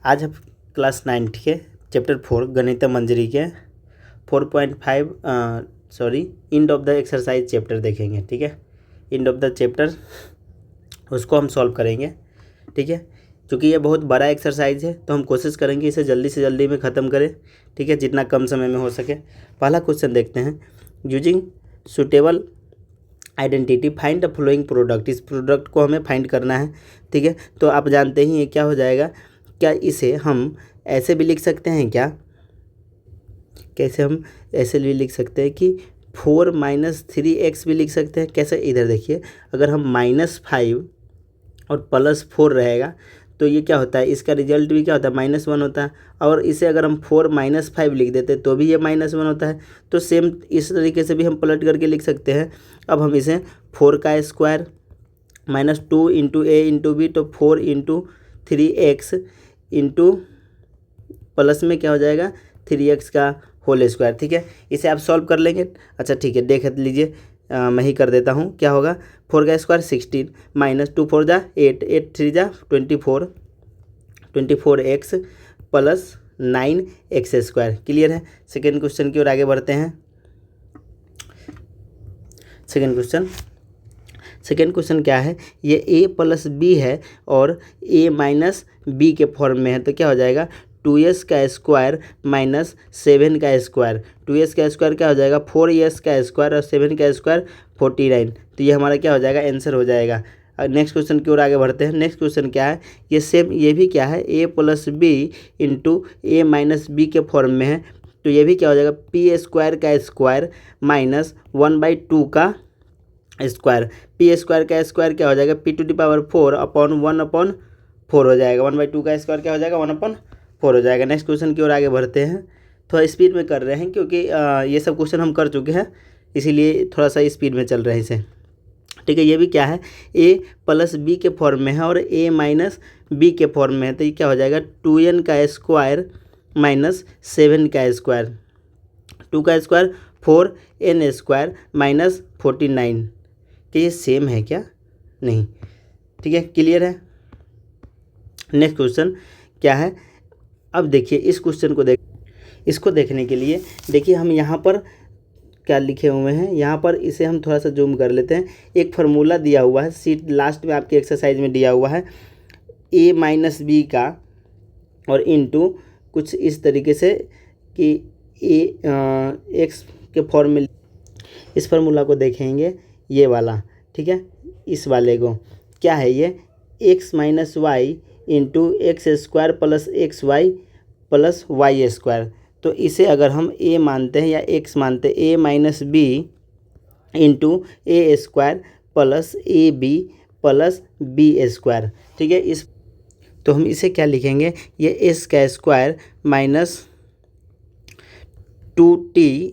आज हम क्लास 9 के चैप्टर 4 गणित मंजरी के 4.5 end of the exercise chapter देखेंगे। ठीक है, एंड ऑफ द चैप्टर उसको हम सॉल्व करेंगे। ठीक है, क्योंकि ये बहुत बड़ा एक्सरसाइज है तो हम कोशिश करेंगे इसे जल्दी से जल्दी में ख़त्म करें। ठीक है, जितना कम समय में हो सके। पहला क्वेश्चन देखते हैं। Using suitable identity find the following product. इस प्रोडक्ट को हमें फाइंड करना है। ठीक है, तो आप जानते ही ये क्या हो जाएगा। क्या इसे हम ऐसे भी लिख सकते हैं क्या? कैसे हम ऐसे भी लिख सकते हैं कि 4 - 3x भी लिख सकते हैं। कैसे? इधर देखिए, अगर हम -5 और +4 रहेगा तो ये क्या होता है, इसका रिजल्ट भी क्या होता है, -1 होता है। और इसे अगर हम 4 - 5 लिख देते तो भी ये -1 होता है। तो सेम इस तरीके से भी हम पलट करके लिख सकते हैं। अब हम इसे 4 का स्क्वायर -2 × a × b, तो 4 × 3x इंटू प्लस में क्या हो जाएगा 3x का होल स्क्वायर। ठीक है, इसे आप सॉल्व कर लेंगे। अच्छा ठीक है, देख लीजिए, मैं ही कर देता हूँ। क्या होगा, 4 का स्क्वायर 16 -2 4 जा 8 8 3 जा 24 24x plus 9x square. Clear है। सेकेंड क्वेश्चन की ओर आगे बढ़ते हैं। सेकेंड क्वेश्चन क्या है, ये a + b है और a - b के फॉर्म में है। तो क्या हो जाएगा 2s का स्क्वायर -7 का स्क्वायर। 2s का स्क्वायर क्या हो जाएगा 4s का स्क्वायर और 7 का स्क्वायर 49। तो ये हमारा क्या हो जाएगा, आंसर हो जाएगा। नेक्स्ट क्वेश्चन की ओर आगे बढ़ते हैं। नेक्स्ट क्वेश्चन क्या है, ये सेम, ये भी क्या है a + b into a - b के फॉर्म में है। तो ये भी क्या हो जाएगा p² का स्क्वायर -1/2 का स्क्वायर। p² का स्क्वायर क्या हो जाएगा p⁴ अपॉन 1/4 हो जाएगा। 1/2 का स्क्वायर क्या हो जाएगा 1/4 हो जाएगा। नेक्स्ट क्वेश्चन की ओर आगे बढ़ते हैं। थोड़ा स्पीड में कर रहे हैं क्योंकि ये सब क्वेश्चन हम कर चुके हैं, इसीलिए थोड़ा सा स्पीड में चल रहे हैं इसे। ठीक है, ये भी क्या है a + b के फॉर्म में है और a - b के फॉर्म में है। तो ये क्या हो जाएगा 2n का स्क्वायर -7 का स्क्वायर। 2 का स्क्वायर 4n स्क्वायर -49। कि ये सेम है क्या? नहीं। ठीक है, क्लियर है। नेक्स्ट क्वेश्चन क्या है, अब देखिए इस क्वेश्चन को इसको देखने के लिए देखिए हम यहाँ पर क्या लिखे हुए हैं। यहाँ पर इसे हम थोड़ा सा जूम कर लेते हैं। एक फार्मूला दिया हुआ है, सीट लास्ट में आपके एक्सरसाइज में दिया हुआ है a - b का और इनटू कुछ इस तरीके से कि x के फॉर्म में। इस फार्मूला को देखेंगे, ये वाला। ठीक है, इस वाले को क्या है, ये x - y into x² plus xy plus y²। तो इसे अगर हम a मानते हैं या x मानते हैं, a - b into a² plus ab plus b²। ठीक है, इस तो हम इसे क्या लिखेंगे, ये s का स्क्वायर -2t,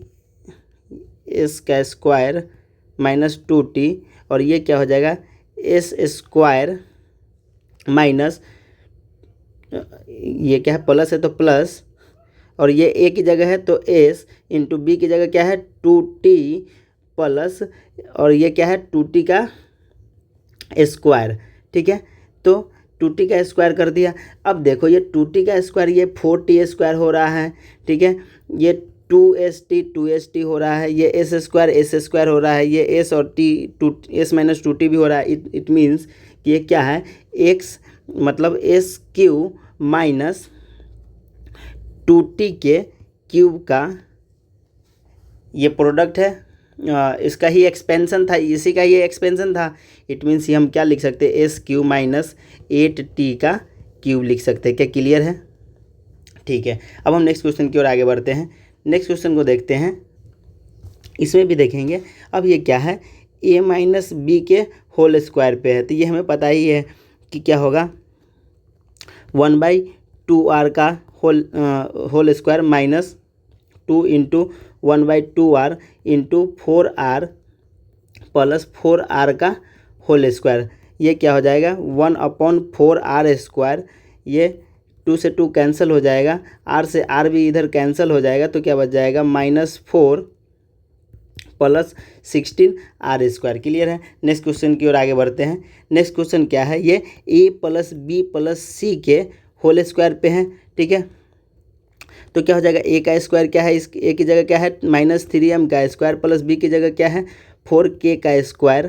s का स्क्वायर -2t, और ये क्या हो जाएगा s² माइनस, ये क्या है प्लस है तो प्लस, और ये a की जगह है तो s इंटू b की जगह क्या है 2t प्लस, और ये क्या है 2t का स्क्वायर। ठीक है, तो 2t का स्क्वायर कर दिया। अब देखो ये 2t का स्क्वायर ये 4t² हो रहा है। ठीक है, ये 2st हो रहा है, ये s² हो रहा है, ये s और t s - 2t भी हो रहा है। इट मीन्स कि ये क्या है x मतलब s³ माइनस 2t के क्यूब का ये प्रोडक्ट है। इसका ही एक्सपेंशन था, इसी का ये एक्सपेंशन था। इट मीन्स ये हम क्या लिख सकते हैं s³ माइनस 8t का क्यूब लिख सकते हैं। क्या क्लियर है? ठीक है, अब हम नेक्स्ट क्वेश्चन की ओर आगे बढ़ते हैं। नेक्स्ट क्वेश्चन को देखते हैं, इसमें भी देखेंगे। अब ये क्या है a - b के होल स्क्वायर पे है। तो ये हमें पता ही है कि क्या होगा 1/2r का whole square -2 into 1/2r into 4r plus 4r का होल स्क्वायर। ये क्या हो जाएगा 1/4r²। ये 2 से 2 कैंसिल हो जाएगा, r से r भी इधर कैंसिल हो जाएगा। तो क्या बच जाएगा -4 प्लस 16r²। क्लियर है। नेक्स्ट क्वेश्चन की ओर आगे बढ़ते हैं। नेक्स्ट क्वेश्चन क्या है, ये a + b + c के होल स्क्वायर पे हैं, ठीक है। तो क्या हो जाएगा, ए का स्क्वायर क्या है, इस ए की जगह क्या है -3m का स्क्वायर प्लस बी की जगह क्या है 4k का स्क्वायर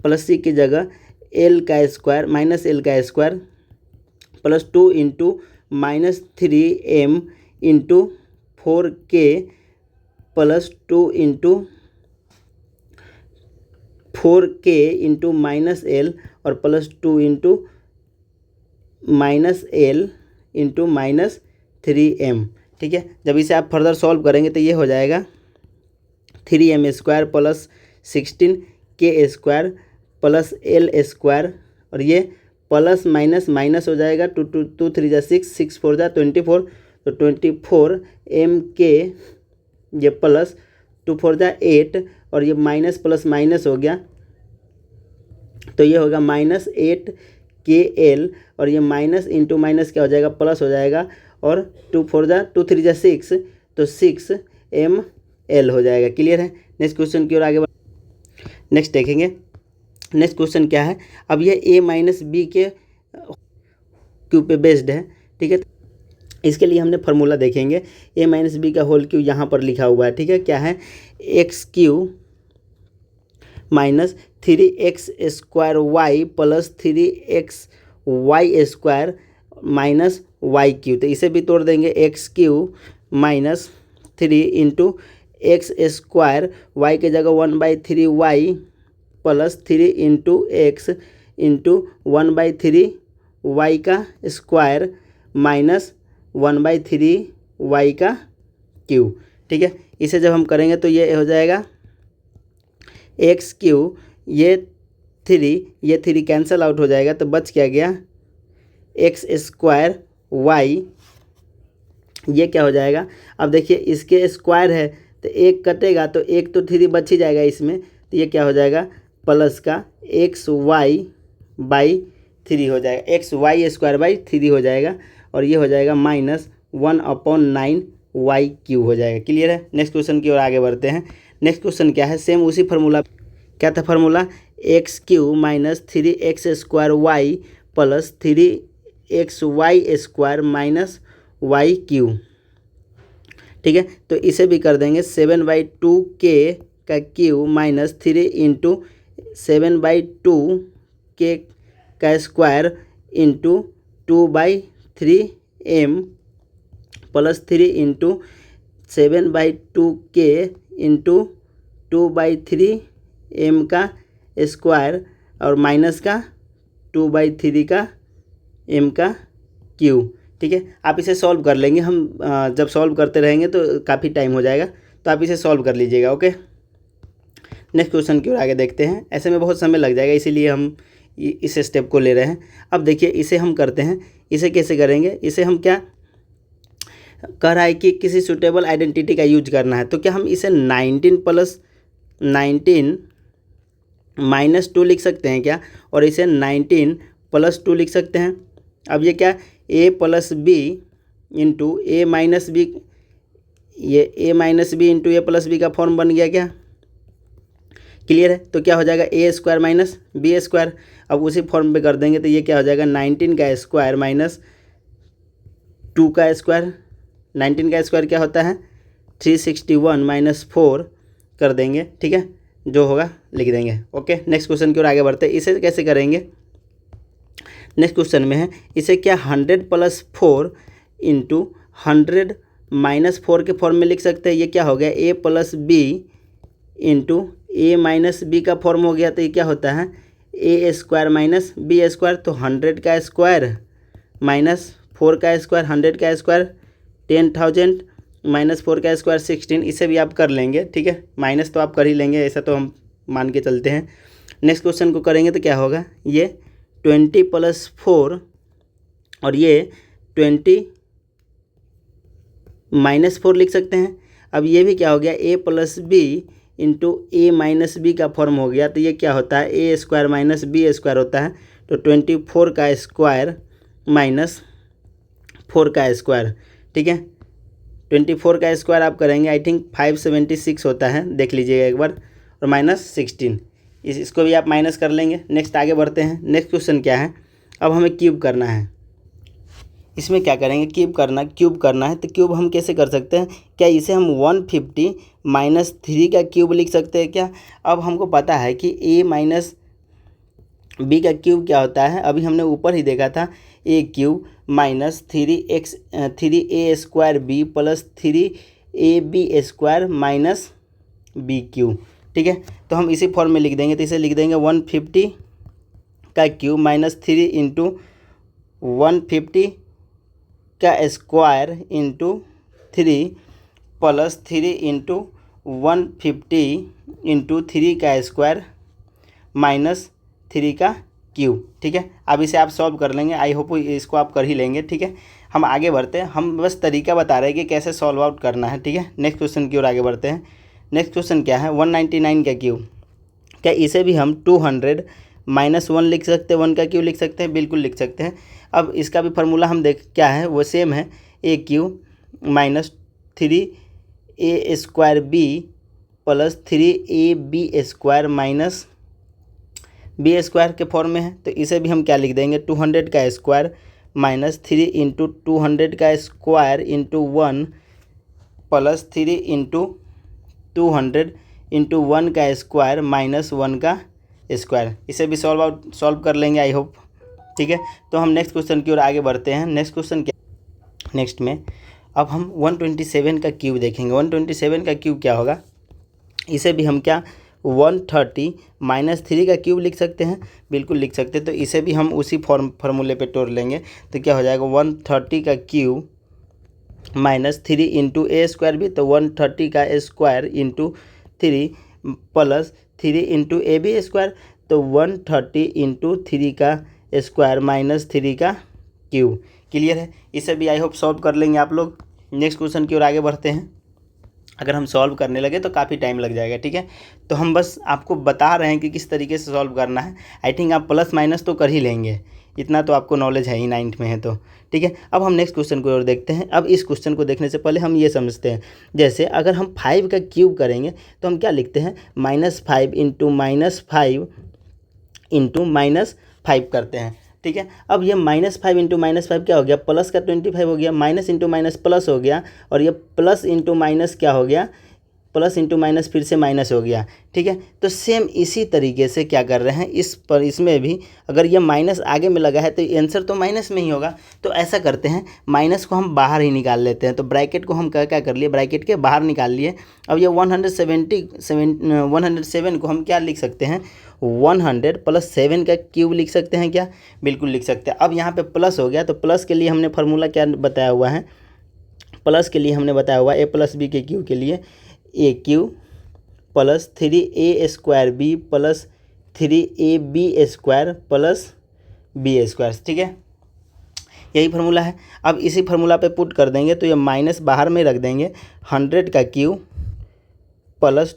प्लस सी की जगह एल का स्क्वायर -l का square plus 2 into -3m into 4k plus 2 into 4k into -l और plus 2 into -l into -3m, ठीक है। जब इसे आप फर्दर सॉल्व करेंगे तो ये हो जाएगा 3m square plus 16k square plus l square और ये प्लस माइनस माइनस हो जाएगा, 2 3 जा 6, 6 4 जा 24, तो 24m के ये प्लस 2 4 जा 8 और ये माइनस प्लस माइनस हो गया, तो ये होगा -8kl और ये माइनस इंटू माइनस क्या हो जाएगा प्लस हो जाएगा और 2 4 जा 2 3 जा 6, तो 6ml हो जाएगा। क्लियर है। नेक्स्ट क्वेश्चन की ओर आगे नेक्स्ट देखेंगे। नेक्स्ट क्वेश्चन क्या है, अब ये a माइनस बी के क्यूब पे बेस्ड है, ठीक है। इसके लिए हमने फार्मूला देखेंगे, a माइनस बी का होल क्यूब यहाँ पर लिखा हुआ है, ठीक है। क्या है, x³ minus 3x square y plus 3xy square minus y³, तो इसे भी तोड़ देंगे, x³ minus 3 into x square y के जगह 1/3y plus 3 into x into 1/3y का स्क्वायर माइनस 1/3y का क्यूब, ठीक है। इसे जब हम करेंगे तो ये हो जाएगा x³, ये 3 कैंसिल आउट हो जाएगा, तो बच क्या गया एक्स स्क्वायर वाई, ये क्या हो जाएगा। अब देखिए इसके स्क्वायर है तो एक कटेगा तो एक तो 3 बच ही जाएगा इसमें, तो ये क्या हो जाएगा प्लस का xy/3 हो जाएगा, xy² हो जाएगा और ये हो जाएगा -1/9y³ हो जाएगा। क्लियर है। नेक्स्ट क्वेश्चन की ओर आगे बढ़ते हैं। नेक्स्ट क्वेश्चन क्या है, सेम उसी फार्मूला, क्या था formula, x³ minus 3x² plus 3xy² minus y³, ठीक है। तो इसे भी कर देंगे 7/2k का क्यूब माइनस 3 इंटू 7/2k का square into 2/3m plus 3 into 7/2k into 2/3m का स्क्वायर और माइनस का 2/3 का m का क्यूब, ठीक है। आप इसे सॉल्व कर लेंगे, हम जब सॉल्व करते रहेंगे तो काफ़ी टाइम हो जाएगा, तो आप इसे सॉल्व कर लीजिएगा। ओके, नेक्स्ट क्वेश्चन की ओर आगे देखते हैं। ऐसे में बहुत समय लग जाएगा, इसीलिए हम इस स्टेप को ले रहे हैं। अब देखिए इसे हम करते हैं, इसे कैसे करेंगे, इसे हम क्या कह रहा है कि किसी सूटेबल आइडेंटिटी का यूज करना है, तो क्या हम इसे 19 प्लस 19 माइनस 2 लिख सकते हैं क्या, और इसे 19 प्लस 2 लिख सकते हैं। अब ये क्या a plus b into A minus b, ये a minus B into a plus b का फॉर्म बन गया क्या। क्लियर है। तो क्या हो जाएगा a² माइनस b², अब उसी फॉर्म पे कर देंगे तो ये क्या हो जाएगा 19 का स्क्वायर माइनस 2 का स्क्वायर, 19 का स्क्वायर क्या होता है 361 माइनस 4 कर देंगे, ठीक है, जो होगा लिख देंगे। ओके, नेक्स्ट क्वेश्चन की ओर आगे बढ़ते हैं। इसे कैसे करेंगे, नेक्स्ट क्वेश्चन में है, इसे क्या 100 प्लस 4 इंटू 100 माइनस 4 के फॉर्म में लिख सकते हैं। ये क्या हो गया a plus b into A minus B का फॉर्म हो गया, तो ये क्या होता है a² माइनस b², तो 100 का स्क्वायर माइनस 4 का स्क्वायर, 100 का स्क्वायर 10,000 माइनस 4 का स्क्वायर 16, इसे भी आप कर लेंगे, ठीक है। माइनस तो आप कर ही लेंगे, ऐसा तो हम मान के चलते हैं। नेक्स्ट क्वेश्चन को करेंगे तो क्या होगा, ये 20 प्लस 4 और ये 20 माइनस 4 लिख सकते हैं। अब ये भी क्या हो गया a plus b into A minus B का फॉर्म हो गया, तो ये क्या होता है a² माइनस b² होता है, तो 24 का स्क्वायर माइनस 4 का स्क्वायर, ठीक है। 24 का स्क्वायर आप करेंगे आई थिंक 576 होता है, देख लीजिएगा एक बार, और माइनस 16, इसको भी आप माइनस कर लेंगे। नेक्स्ट आगे बढ़ते हैं। नेक्स्ट क्वेश्चन क्या है, अब हमें क्यूब करना है। इसमें क्या करेंगे, क्यूब करना है। तो क्यूब हम कैसे कर सकते हैं, क्या इसे हम 150 माइनस 3 का क्यूब लिख सकते हैं क्या। अब हमको पता है कि a माइनस बी का क्यूब क्या होता है, अभी हमने ऊपर ही देखा था, A cube minus 3a² B plus 3ab² minus B cube. ठीक है, तो हम इसी फॉर्म में लिख देंगे। तो इसे लिख देंगे 150 का क्यूब माइनस 3 इंटू 150 का square into 3 plus 3 into 150 into 3 का स्क्वायर माइनस 3 का क्यूब। ठीक है, अब इसे आप सॉल्व कर लेंगे, आई होप इसको आप कर ही लेंगे। ठीक है, हम आगे बढ़ते हैं, हम बस तरीका बता रहे हैं कि कैसे सॉल्व आउट करना है। ठीक है, नेक्स्ट क्वेश्चन की ओर आगे बढ़ते हैं। नेक्स्ट क्वेश्चन क्या है, 199 का क्यूब, क्या इसे भी हम 200 माइनस 1 लिख सकते हैं, 1 का क्यूब लिख सकते हैं, बिल्कुल लिख सकते हैं। अब इसका भी फार्मूला हम देख क्या है, वो सेम है, A cube minus 3a² B plus 3ab² minus b² के फॉर्म में है। तो इसे भी हम क्या लिख देंगे, 200 का स्क्वायर माइनस 3 इंटू 200 का square into 1 plus 3 into 200 into 1 का स्क्वायर माइनस 1 का स्क्वायर। इसे भी सॉल्व कर लेंगे आई होप। ठीक है, तो हम नेक्स्ट क्वेश्चन की ओर आगे बढ़ते हैं। नेक्स्ट क्वेश्चन क्या, नेक्स्ट में अब हम 127 का क्यूब देखेंगे। 127 का क्यूब क्या होगा, इसे भी हम क्या 130 माइनस 3 का क्यूब लिख सकते हैं, बिल्कुल लिख सकते हैं। तो इसे भी हम उसी फार्मूले पे तोड़ लेंगे। तो क्या हो जाएगा, 130 का क्यूब माइनस 3 इंटू a² भी, तो 130 का square into 3 plus 3 into ab², तो 130 इंटू 3 का स्क्वायर माइनस 3 का क्यूब। क्लियर है, इसे भी आई होप सॉल्व कर लेंगे आप लोग। नेक्स्ट क्वेश्चन की ओर आगे बढ़ते हैं। अगर हम सॉल्व करने लगे तो काफ़ी टाइम लग जाएगा। ठीक है, तो हम बस आपको बता रहे हैं कि किस तरीके से सॉल्व करना है। आई थिंक आप प्लस माइनस तो कर ही लेंगे, इतना तो आपको नॉलेज है ही, 9th में है तो। ठीक है, अब हम नेक्स्ट क्वेश्चन को और देखते हैं। अब इस क्वेश्चन को देखने से पहले हम ये समझते हैं, जैसे अगर हम 5 का क्यूब करेंगे तो हम क्या लिखते हैं, -5 इंटू -5 इंटू -5 करते हैं। ठीक है, अब ये -5 इंटू -5 क्या हो गया, प्लस का 25 हो गया, माइनस इंटू माइनस प्लस हो गया, और ये प्लस इंटू माइनस क्या हो गया, प्लस इंटू माइनस फिर से माइनस हो गया। ठीक है, तो सेम इसी तरीके से क्या कर रहे हैं, इसमें भी अगर ये माइनस आगे में लगा है तो आंसर तो माइनस में ही होगा। तो ऐसा करते हैं, माइनस को हम बाहर ही निकाल लेते हैं। तो ब्रैकेट को हम क्या कर लिए, ब्रैकेट के बाहर निकाल लिए। अब ये 107 को हम क्या लिख सकते हैं, 100 प्लस 7 का क्यूब लिख सकते हैं क्या, बिल्कुल लिख सकते हैं। अब यहाँ पे प्लस हो गया, तो प्लस के लिए हमने फार्मूला क्या बताया हुआ है, प्लस के लिए हमने बताया हुआ ए प्लस बी के क्यूब के लिए A cube plus 3a² B plus 3ab² plus b²। ठीक है, यही फार्मूला है। अब इसी फार्मूला पे पुट कर देंगे, तो ये माइनस बाहर में रख देंगे, 100 का क्यूब प्लस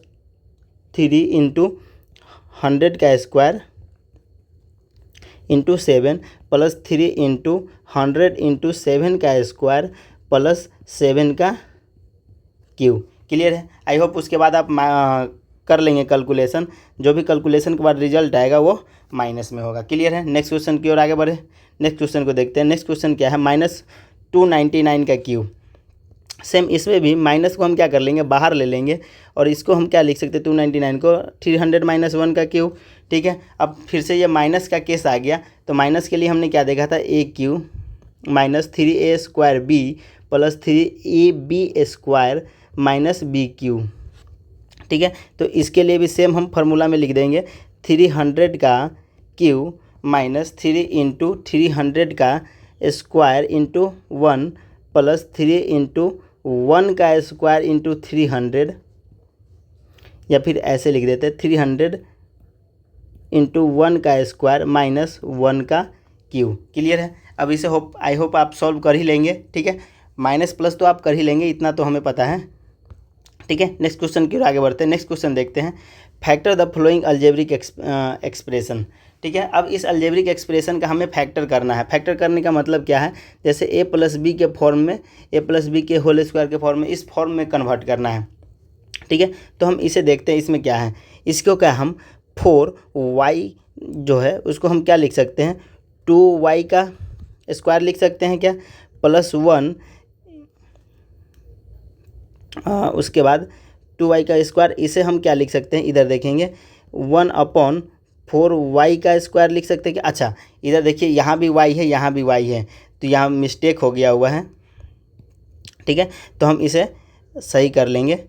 3 इंटू 100 का square into 7 plus 3 into 100 into 7 का स्क्वायर प्लस 7 का क्यूब। क्लियर है, आई होप उसके बाद आप कर लेंगे कैलकुलेशन, जो भी कैलकुलेशन के बाद रिजल्ट आएगा वो माइनस में होगा। क्लियर है, नेक्स्ट क्वेश्चन की ओर आगे बढ़े। नेक्स्ट क्वेश्चन को देखते हैं। नेक्स्ट क्वेश्चन क्या है, -299 का क्यूब। सेम इसमें भी माइनस को हम क्या कर लेंगे, बाहर ले लेंगे, और इसको हम क्या लिख सकते हैं, 299 को 300 माइनस 1 का क्यूब। ठीक है, अब फिर से ये माइनस का केस आ गया, तो माइनस के लिए हमने क्या देखा था, A cube minus 3a² B plus 3ab² minus B cube. ठीक है, तो इसके लिए भी सेम हम फार्मूला में लिख देंगे, 300 का क्यूब माइनस 3 इंटू 300 का स्क्वायर इंटू 1 प्लस 3 इंटू 1 का स्क्वायर इंटू 300, या फिर ऐसे लिख देते हैं 300 इंटू 1 का स्क्वायर माइनस 1 का क्यूब। क्लियर है, अब इसे आई होप आप सॉल्व कर ही लेंगे। ठीक है, माइनस प्लस तो आप कर ही लेंगे, इतना तो हमें पता है। ठीक है, नेक्स्ट क्वेश्चन की ओर आगे बढ़ते हैं। नेक्स्ट क्वेश्चन देखते हैं, factor the flowing algebraic expression. ठीक है, अब इस अलजेब्रिक एक्सप्रेशन का हमें फैक्टर करना है। फैक्टर करने का मतलब क्या है, जैसे ए प्लस बी के फॉर्म में, ए प्लस बी के होल स्क्वायर के फॉर्म में, इस फॉर्म में कन्वर्ट करना है। ठीक है, तो हम इसे देखते हैं, इसमें क्या है, इसको क्या हम 4y जो है उसको हम क्या लिख सकते हैं, 2y का स्क्वायर लिख सकते हैं क्या, +1 उसके बाद 2y का स्क्वायर, इसे हम क्या लिख सकते हैं, इधर देखेंगे 1/4y का स्क्वायर लिख सकते हैं कि अच्छा इधर देखिए यहाँ भी y है यहाँ भी y है, तो यहाँ मिस्टेक हो गया हुआ है, ठीक है। तो हम इसे सही कर लेंगे,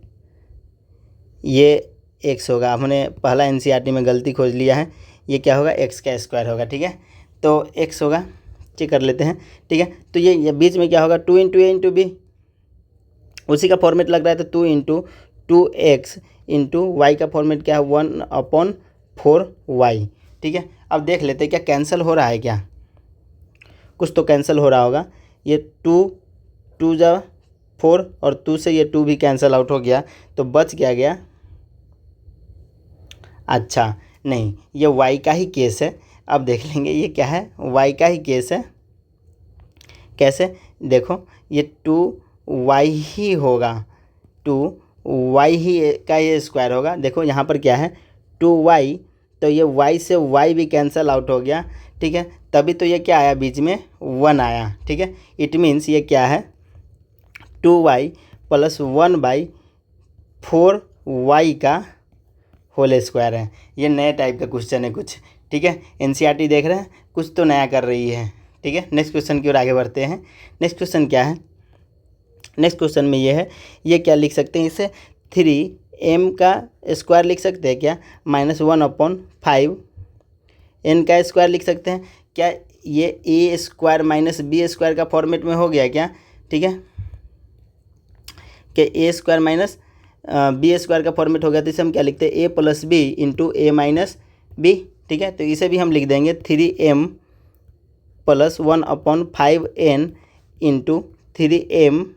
ये x होगा, हमने पहला एनसीईआरटी में गलती खोज लिया है, ये क्या होगा x का स्क्वायर होगा, ठीक है। तो x होगा, चेक कर लेते हैं, ठीक है। तो ये बीच में क्या होगा 2 × a × b, उसी का फॉर्मेट लग रहा है, तो 2 × 2x × y का फॉर्मेट क्या है 1/4y, ठीक है। अब देख लेते हैं क्या कैंसिल हो रहा है, क्या कुछ तो कैंसिल हो रहा होगा। ये 2 जा 4 और 2 से ये 2 भी कैंसिल आउट हो गया, तो बच गया अच्छा नहीं, ये y का ही केस है। अब देख लेंगे ये क्या है, y का ही केस है। कैसे, देखो ये 2y ही होगा, 2y ही का ये स्क्वायर होगा। देखो यहाँ पर क्या है 2y, तो ये y से y भी कैंसिल आउट हो गया, ठीक है। तभी तो ये क्या आया बीच में 1 आया, ठीक है। इट मीन्स ये क्या है 2y + 1/4y का होल स्क्वायर है। ये नए टाइप का क्वेश्चन है कुछ, ठीक है। एनसीईआरटी देख रहे हैं, कुछ तो नया कर रही है, ठीक है। नेक्स्ट क्वेश्चन की ओर आगे बढ़ते हैं। नेक्स्ट क्वेश्चन क्या है, नेक्स्ट क्वेश्चन में ये है, ये क्या लिख सकते हैं, इसे 3m का स्क्वायर लिख सकते हैं क्या, -1/5 n का स्क्वायर लिख सकते हैं क्या, ये a स्क्वायर - b स्क्वायर का फॉर्मेट में हो गया क्या, ठीक है, कि a स्क्वायर b स्क्वायर का फॉर्मेट हो गया। तो इसे हम क्या लिखते हैं a + b × a - b, ठीक है। तो इसे भी हम लिख देंगे 3m + 1/5n × 3m -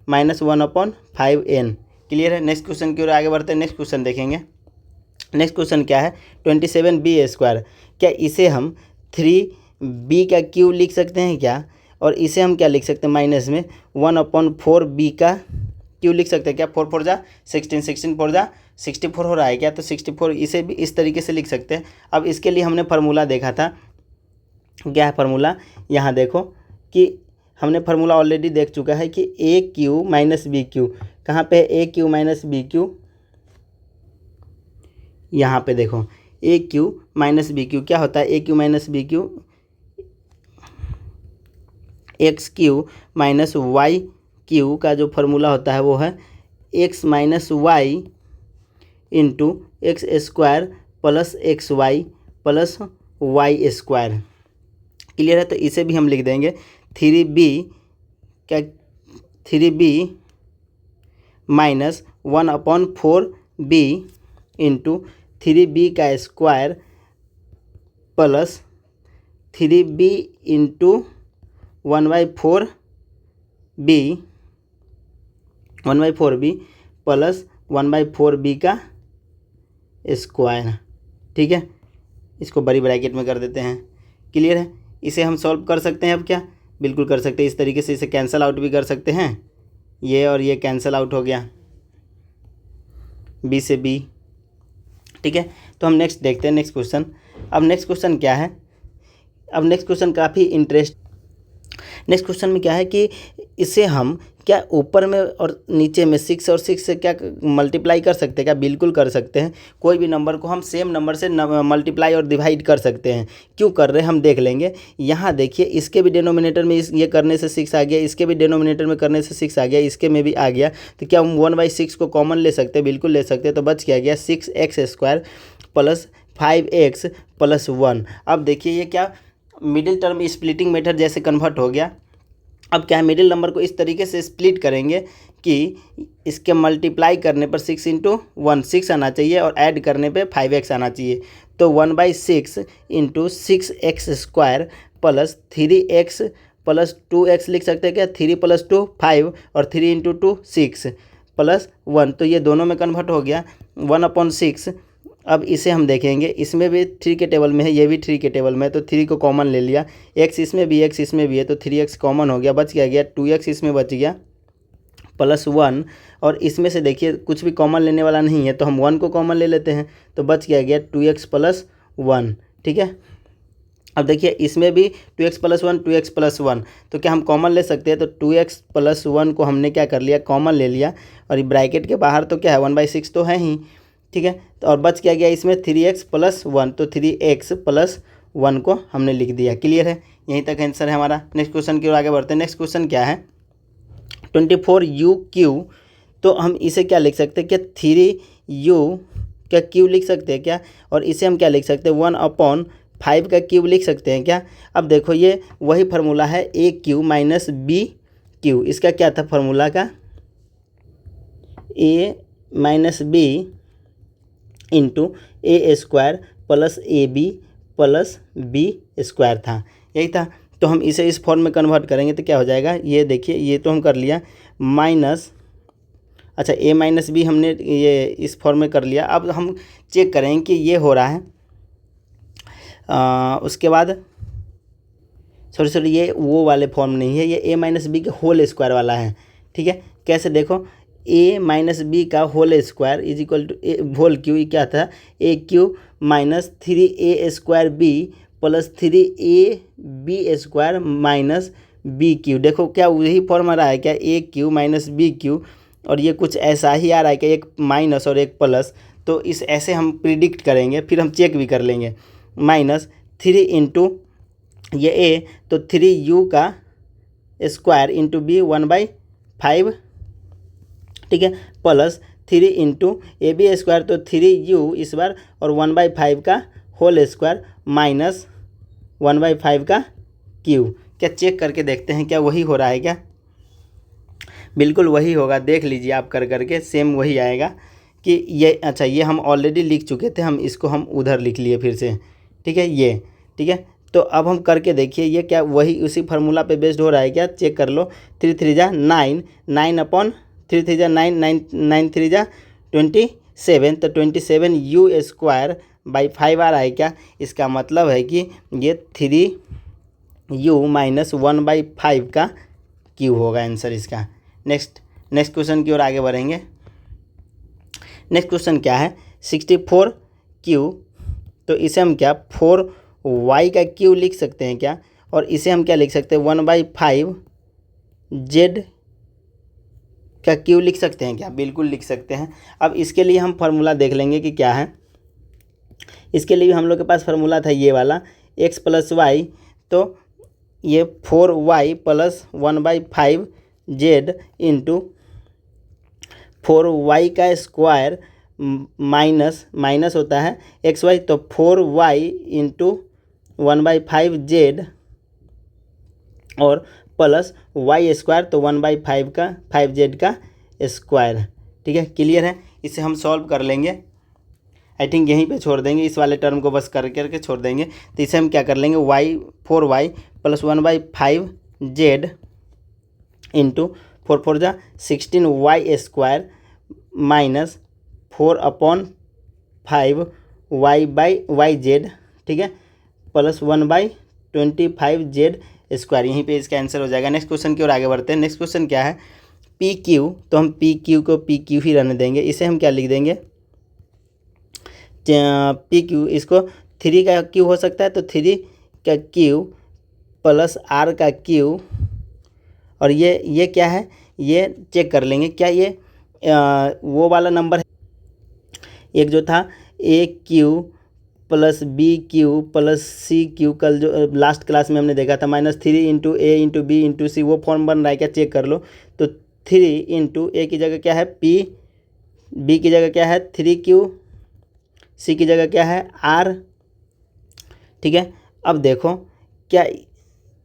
1/5n। Clear है। नेक्स्ट क्वेश्चन की ओर आगे बढ़ते हैं। नेक्स्ट क्वेश्चन देखेंगे। नेक्स्ट क्वेश्चन क्या है 27b स्क्वायर, क्या इसे हम 3b का क्यूब लिख सकते हैं क्या, और इसे हम क्या लिख सकते हैं माइनस में 1/4b का क्यूब लिख सकते हैं क्या, 4 4 जा 16, 16 4 जा 64 हो रहा है क्या, तो 64, इसे भी इस तरीके से लिख सकते हैं। अब इसके लिए हमने फार्मूला देखा था, क्या है फार्मूला, यहाँ देखो कि हमने फार्मूला ऑलरेडी देख चुका है कि a³ - b³, कहाँ पे a³ - b³, यहाँ पे देखो a³ - b³ क्या होता है, a³ - b³ x³ - y³ का जो फार्मूला होता है वो है x - y × x² + xy + y²। Clear है। तो इसे भी हम लिख देंगे 3b क्या, 3b - 1/4b × 3b का स्क्वायर + 3b × 1/4b + 1/4b का स्क्वायर, ठीक है। इसको बड़ी ब्रैकेट में कर देते हैं। क्लियर है। इसे हम सॉल्व कर सकते हैं, अब क्या बिल्कुल कर सकते हैं, इस तरीके से इसे कैंसिल आउट भी कर सकते हैं, ये और ये कैंसिल आउट हो गया b से b, ठीक है। तो हम नेक्स्ट देखते हैं नेक्स्ट क्वेश्चन। अब नेक्स्ट क्वेश्चन क्या है, अब नेक्स्ट क्वेश्चन काफ़ी नेक्स्ट क्वेश्चन में क्या है कि इसे हम क्या ऊपर में और नीचे में 6 और 6 से क्या मल्टीप्लाई कर सकते हैं क्या, बिल्कुल कर सकते हैं। कोई भी नंबर को हम सेम नंबर से मल्टीप्लाई और डिवाइड कर सकते हैं। क्यों कर रहे हैं हम देख लेंगे। यहाँ देखिए इसके भी डिनोमिनेटर में ये करने से 6 आ गया, इसके भी डिनोमिनेटर में करने से 6 आ गया, इसके में भी आ गया, तो क्या हम 1/6 को कॉमन ले सकते हैं, बिल्कुल ले सकते हैं। तो बच क्या गया 6x² + 5x + 1। अब देखिए ये क्या मिडिल टर्म स्प्लिटिंग मेथड जैसे कन्वर्ट हो गया। अब क्या है मिडिल नंबर को इस तरीके से स्प्लिट करेंगे कि इसके मल्टीप्लाई करने पर 6 × 1 6 आना चाहिए और ऐड करने पे 5x आना चाहिए। तो 1/6 × 6x² + 3x + 2x लिख सकते हैं क्या, 3 + 2 5 और 3 × 2 6 + 1, तो ये दोनों में कन्वर्ट हो गया 1/6। अब इसे हम देखेंगे, इसमें भी 3 के टेबल में है, ये भी 3 के टेबल में है, तो 3 को कॉमन ले लिया, x इसमें भी x इसमें भी है, तो 3x कॉमन हो गया, बच गया 2x इसमें बच गया +1, और इसमें से देखिए कुछ भी कॉमन लेने वाला नहीं है, तो हम 1 को कॉमन ले लेते हैं, तो बच गया 2x + 1, ठीक है। अब देखिए इसमें भी 2x plus one 2x plus one, तो क्या हम कॉमन ले सकते हैं? तो 2x प्लस वन को हमने क्या कर लिया, कॉमन ले लिया। और ये ब्रैकेट के बाहर तो क्या है, 1/6 तो है ही, ठीक है। तो और बच क्या गया इसमें 3x प्लस वन, तो 3x प्लस वन को हमने लिख दिया। क्लियर है, यहीं तक आंसर है हमारा। नेक्स्ट क्वेश्चन की ओर आगे बढ़ते हैं। नेक्स्ट क्वेश्चन क्या है, 24u, तो हम इसे क्या लिख सकते हैं, क्या 3u का क्यू लिख सकते हैं क्या? और इसे हम क्या लिख सकते हैं, 1/5 का क्यूब लिख सकते हैं क्या? अब देखो ये वही फार्मूला है A cube minus B cube. इसका क्या था फार्मूला का, A minus B into A square plus A B plus B square था, यही था। तो हम इसे इस फॉर्म में कन्वर्ट करेंगे तो क्या हो जाएगा, ये देखिए ये तो हम कर लिया माइनस, अच्छा ए माइनस बी हमने ये इस फॉर्म में कर लिया। अब हम चेक करें कि ये हो रहा है, उसके बाद सॉरी ये वो वाले फॉर्म नहीं है, ये ए माइनस बी के होल स्क्वायर वाला है, ठीक है। कैसे देखो, ए माइनस बी का whole square is equal to A whole cube, क्या था, A cube minus 3a² B plus 3ab square minus B cube. देखो क्या वही फॉर्म आ रहा है क्या, A cube minus B cube, और ये कुछ ऐसा ही आ रहा है कि एक माइनस और एक प्लस। तो इस ऐसे हम प्रिडिक्ट करेंगे, फिर हम चेक भी कर लेंगे। माइनस 3 इंटू ये ए, तो 3u का स्क्वायर इंटू बी 1/5, ठीक है, plus 3 into a b square, तो 3u इस बार, और 1/5 का होल स्क्वायर माइनस 1/5 का क्यू। क्या चेक करके देखते हैं क्या वही हो रहा है क्या? बिल्कुल वही होगा, देख लीजिए आप कर करके, सेम वही आएगा कि ये, अच्छा ये हम ऑलरेडी लिख चुके थे, हम इसको हम उधर लिख लिए फिर से, ठीक है ये, ठीक है। तो अब हम करके देखिए ये क्या वही उसी फार्मूला पे बेस्ड हो रहा है क्या, चेक कर लो। 3 3 जा 9, 9 अपॉन 3 3 जा 9, 9 9 3 जा 27, तो 27u स्क्वायर बाई 5 आ रहा है क्या? इसका मतलब है कि ये 3u माइनस 1/5 का क्यू होगा आंसर इसका। नेक्स्ट क्वेश्चन की ओर आगे बढ़ेंगे। नेक्स्ट क्वेश्चन क्या है, 64q, तो इसे हम क्या 4y का क्यू लिख सकते हैं क्या? और इसे हम क्या लिख सकते हैं, 1/5 z का क्यू लिख सकते हैं क्या? बिल्कुल लिख सकते हैं। अब इसके लिए हम फार्मूला देख लेंगे कि क्या है। इसके लिए हम लोग के पास फार्मूला था ये वाला, x प्लस वाई, तो ये 4y plus 1/5z into 4y का स्क्वायर माइनस होता है xy, तो 4y इंटू 1/5z और प्लस y स्क्वायर, तो 1/5 का 5z का स्क्वायर, ठीक है। क्लियर है, इसे हम सॉल्व कर लेंगे। आई थिंक यहीं पे छोड़ देंगे, इस वाले टर्म को बस कर करके छोड़ देंगे। तो इसे हम क्या कर लेंगे, 4y प्लस 1/5z इंटू 4 4 जा 16y स्क्वायर माइनस 4/5y/yz, ठीक है, प्लस 1/25z स्क्वायर। यहीं पे इसका आंसर हो जाएगा। नेक्स्ट क्वेश्चन की ओर आगे बढ़ते हैं। नेक्स्ट क्वेश्चन क्या है, पी क्यू, तो हम पी क्यू को पी क्यू ही रहने देंगे। इसे हम क्या लिख देंगे, पी क्यू, इसको 3 का क्यू हो सकता है, तो 3 का क्यू प्लस आर का क्यू, और ये क्या है, ये चेक कर लेंगे क्या ये वो वाला नंबर है, एक जो था A cube plus B cube plus C cube, कल जो लास्ट क्लास में हमने देखा था, -3 into A into B into C, वो फॉर्म बन रहा है क्या, चेक कर लो। तो 3 इंटू ए की जगह क्या है पी, बी की जगह क्या है 3q, सी की जगह क्या है आर, ठीक है। अब देखो क्या,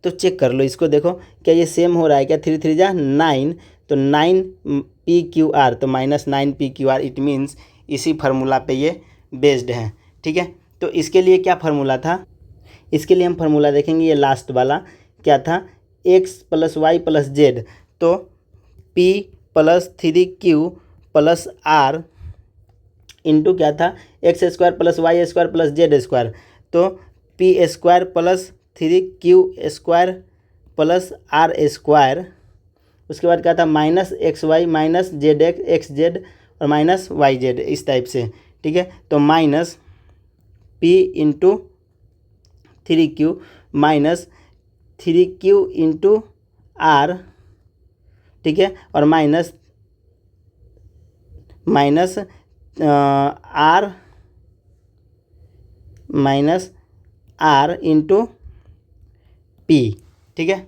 तो चेक कर लो इसको, देखो क्या ये सेम हो रहा है क्या, 3 3 जा 9, तो 9 PQR, तो -9 PQR, इट मीन्स इसी फार्मूला पे ये बेस्ड है, ठीक है। तो इसके लिए क्या फार्मूला था, इसके लिए हम फार्मूला देखेंगे, ये लास्ट वाला क्या था, x plus Y plus Z, तो p plus 3q plus R into क्या था, X square plus Y square plus Z square, तो P square plus 3q square plus R square, उसके बाद क्या था -xy minus Z X Z और minus Y Z, इस टाइप से, ठीक है। तो minus p into 3q minus 3q into R, ठीक है, और माइनस आर इंटू पी, ठीक है,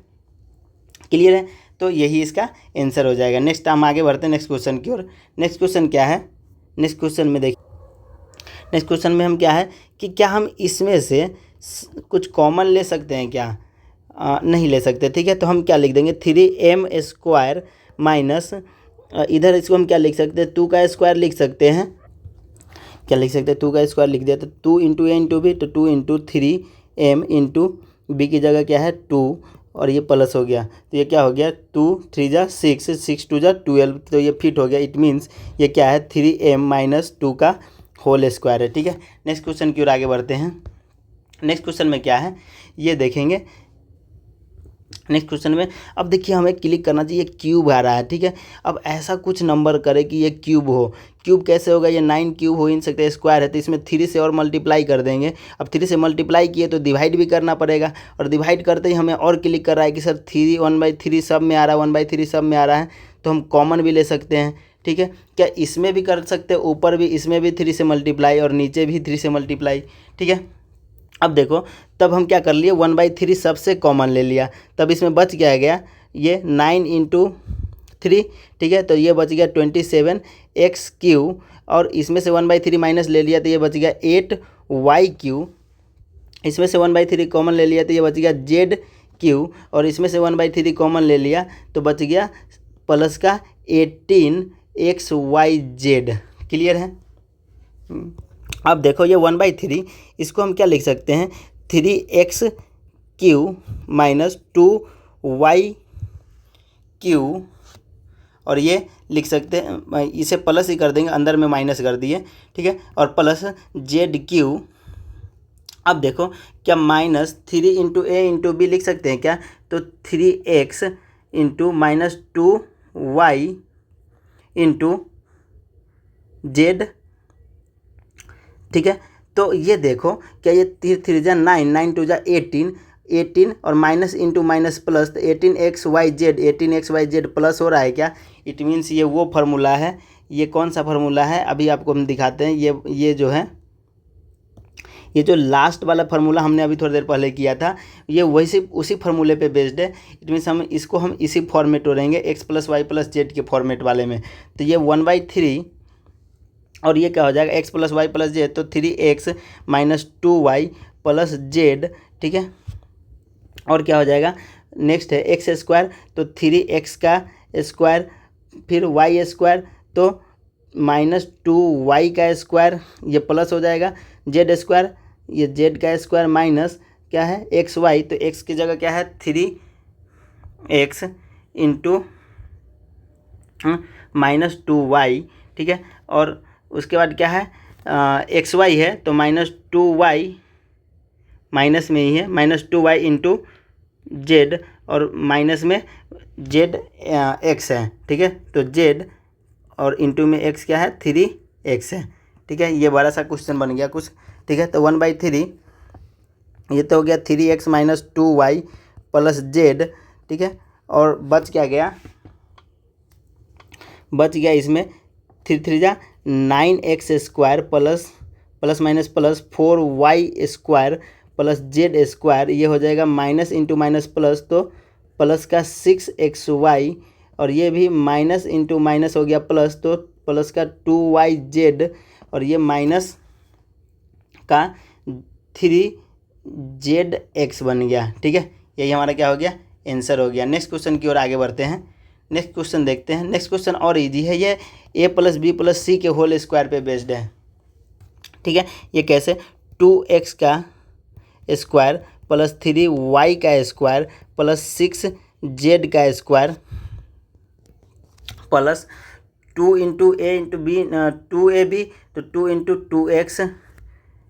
क्लियर है। तो यही इसका आंसर हो जाएगा। नेक्स्ट हम आगे बढ़ते हैं नेक्स्ट क्वेश्चन की ओर। नेक्स्ट क्वेश्चन क्या है, नेक्स्ट क्वेश्चन में देखिए, नेक्स्ट क्वेश्चन में हम क्या है कि क्या हम इसमें से कुछ कॉमन ले सकते हैं क्या? नहीं ले सकते, ठीक है। तो हम क्या लिख देंगे 3m² माइनस, इधर इसको हम क्या लिख सकते हैं 2 का स्क्वायर लिख सकते हैं। क्या लिख सकते हैं 2 का स्क्वायर लिख दिया तो 2 इंटू ए इंटू बी, तो 2 इंटू 3m इंटू बी की जगह क्या है 2 और ये प्लस हो गया, तो ये क्या हो गया 2 3 जा 6, 6 2 जा 12, तो ये फिट हो गया। इट मीन्स ये क्या है 3m माइनस 2 का होल स्क्वायर है, ठीक है। नेक्स्ट क्वेश्चन की ओर आगे बढ़ते हैं। नेक्स्ट क्वेश्चन में क्या है ये देखेंगे। नेक्स्ट क्वेश्चन में अब देखिए हमें क्लिक करना चाहिए, क्यूब आ रहा है, ठीक है। अब ऐसा कुछ नंबर करे कि ये क्यूब हो। क्यूब कैसे होगा, ये 9 क्यूब हो ही नहीं सकता, स्क्वायर है, तो इसमें 3 से और मल्टीप्लाई कर देंगे। अब 3 से मल्टीप्लाई किए तो डिवाइड भी करना पड़ेगा, और डिवाइड करते ही हमें और क्लिक कर रहा है कि सर 3 1/3 सब में आ रहा है, 1/3 सब में आ रहा है, तो हम कॉमन भी ले सकते हैं, ठीक है। क्या इसमें भी कर सकते हैं, ऊपर भी, इसमें भी 3 से मल्टीप्लाई और नीचे भी 3 से मल्टीप्लाई, ठीक है। अब देखो तब हम क्या कर लिए 1/3 सबसे कॉमन ले लिया, तब इसमें बच क्या गया ये 9 इंटू 3, ठीक है, तो ये बच गया 27x³, और इसमें से 1/3 माइनस ले लिया तो ये बच गया 8y³, इसमें से 1/3 कॉमन ले लिया तो ये बच गया z³, और इसमें से 1/3 कॉमन ले लिया तो बच गया प्लस का 18xyz, क्लियर है। अब देखो ये 1/3 इसको हम क्या लिख सकते हैं 3x³ माइनस 2y³, और ये लिख सकते हैं, इसे प्लस ही कर देंगे, अंदर में माइनस कर दिए, ठीक है, और प्लस z³। अब देखो क्या minus 3 into A into B लिख सकते हैं क्या, तो 3x into minus 2y into z, ठीक है। तो ये देखो क्या ये 3 जा 9, 9 2 जा 18 और माइनस इंटू माइनस प्लस, तो 18xyz प्लस हो रहा है क्या। इट मीन्स ये वो फार्मूला है, ये कौन सा फार्मूला है अभी आपको हम दिखाते हैं। ये जो है, ये जो लास्ट वाला फार्मूला हमने अभी थोड़ी देर पहले किया था, ये वैसे उसी फार्मूले पे बेस्ड है। इट मीन्स हम इसी फॉर्मेट हो रहेंगे x + y + z के फॉर्मेट वाले में। तो ये 1/3 और ये क्या हो जाएगा x + y + z, तो 3x minus 2y plus z, ठीक है। और क्या हो जाएगा नेक्स्ट है x², तो 3x का स्क्वायर फिर y², तो माइनस 2y का स्क्वायर, ये प्लस हो जाएगा z², ये z का स्क्वायर माइनस क्या है xy, तो x की जगह क्या है 3x इंटू माइनस 2y, ठीक है। और उसके बाद क्या है xy है तो माइनस 2y, माइनस में ही है माइनस 2y इंटू z, और माइनस में z x है, ठीक है। तो z और इंटू में x क्या है 3x है, ठीक है। ये बड़ा सा क्वेश्चन बन गया कुछ, ठीक है। तो 1/3 ये तो हो गया 3x minus 2y plus z, ठीक है। और बच क्या गया, बच गया इसमें 3 3 जा 9x² plus minus plus 4y² plus z², ये हो जाएगा माइनस इंटू माइनस प्लस, तो प्लस का 6xy, और ये भी माइनस इंटू माइनस हो गया प्लस, तो प्लस का 2yz, और ये माइनस का 3zx बन गया, ठीक है। यही हमारा क्या हो गया आंसर हो गया। नेक्स्ट क्वेश्चन की ओर आगे बढ़ते हैं। नेक्स्ट क्वेश्चन देखते हैं। नेक्स्ट क्वेश्चन और इजी है, ये a + b + c के होल स्क्वायर पे बेस्ड है, ठीक है। ये कैसे 2x का स्क्वायर प्लस 3y का स्क्वायर प्लस 6z का square plus 2 into A into B 2ab, तो 2 into 2x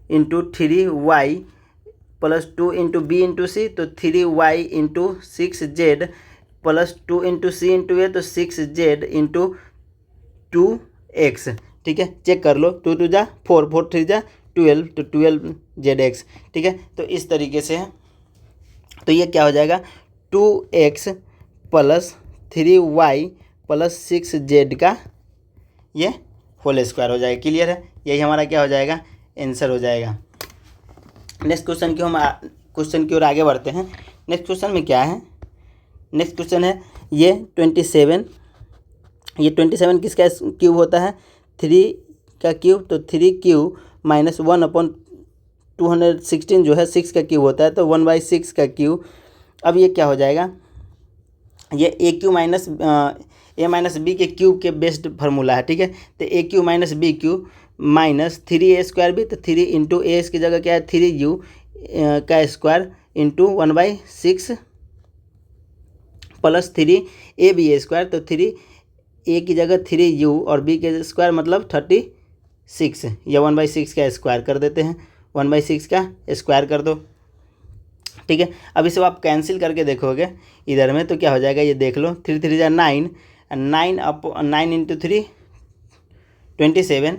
into 3y plus 2 into B into C, तो 3y into 6z plus 2 into C into A, तो 6z into 2x, ठीक है। Check कर लो 2 2 जा 4, 4 3 जा 12 तो 12 ZX, ठीक है। तो इस तरीके से है, तो ये क्या हो जाएगा 2x plus 3y plus 6z का ये होल स्क्वायर हो जाएगा। क्लियर है, यही हमारा क्या हो जाएगा आंसर हो जाएगा। नेक्स्ट क्वेश्चन क्वेश्चन की ओर आगे बढ़ते हैं। नेक्स्ट क्वेश्चन में क्या है, नेक्स्ट क्वेश्चन है ये 27, ये 27 किसका क्यूब होता है 3 का क्यूब, तो 3 माइनस 1/216 जो है 6 का क्यूब होता है, तो 1/6 का क्यूब। अब ये क्या हो जाएगा, ये ए माइनस बी के क्यूब के बेस्ड फार्मूला है, ठीक है। तो a³ minus b³ minus 3a² भी, तो 3 इंटू ए इसकी जगह क्या है 3u का स्क्वायर इंटू 1/6 प्लस 3ab² तो 3a की जगह 3u और b के स्क्वायर मतलब 36, या 1/6 का स्क्वायर कर देते हैं, 1/6 का स्क्वायर कर दो, ठीक है। अब इसे आप कैंसिल करके देखोगे इधर में तो क्या हो जाएगा, ये देख लो 3 3 9, 9 इंटू 3 27,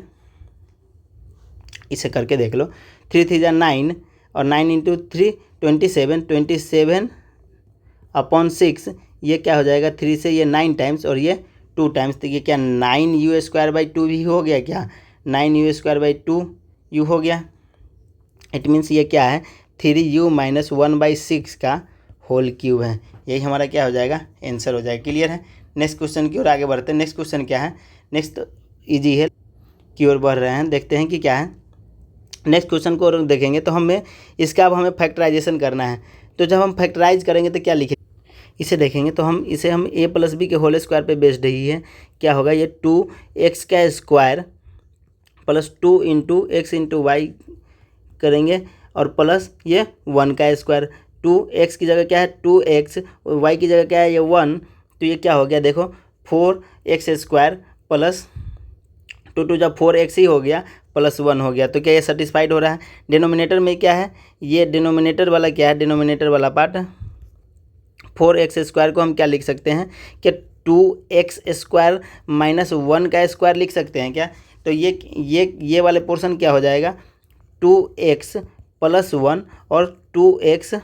इसे करके देख लो 3 3 9 और 9 इंटू 3 27/6, ये क्या हो जाएगा 3 से ये 9 टाइम्स और ये 2 टाइम्स, तो ये क्या 9u² भी हो गया, क्या 9u² हो गया। इट मीन्स ये क्या है 3u माइनस 1/6 का होल क्यूब है, यही हमारा क्या हो जाएगा आंसर हो जाएगा। क्लियर है। नेक्स्ट क्वेश्चन की ओर आगे बढ़ते हैं। नेक्स्ट क्वेश्चन क्या है, नेक्स्ट इजी है की ओर बढ़ रहे हैं, देखते हैं कि क्या है। नेक्स्ट क्वेश्चन को देखेंगे तो हमें इसका अब हमें फैक्टराइजेशन करना है, तो जब हम फैक्टराइज करेंगे तो क्या लिखेंगे, इसे देखेंगे तो हम a प्लस बी के होल स्क्वायर पे बेस्ड ही है, क्या होगा ये 2x का square plus 2 into x into y करेंगे और प्लस ये 1 का स्क्वायर, 2x की जगह क्या है 2x, y की जगह क्या है ये 1, तो ये क्या हो गया देखो 4x² प्लस 2 जब 4x ही हो गया प्लस 1 हो गया, तो क्या ये सेटिस्फाइड हो रहा है। डिनोमिनेटर में क्या है, ये डिनोमिनेटर वाला क्या है, डिनोमिनेटर वाला पार्ट 4x² को हम क्या लिख सकते हैं कि 2x² माइनस 1 का स्क्वायर लिख सकते हैं क्या, तो ये वाले पोर्शन क्या हो जाएगा 2x प्लस 1 और 2x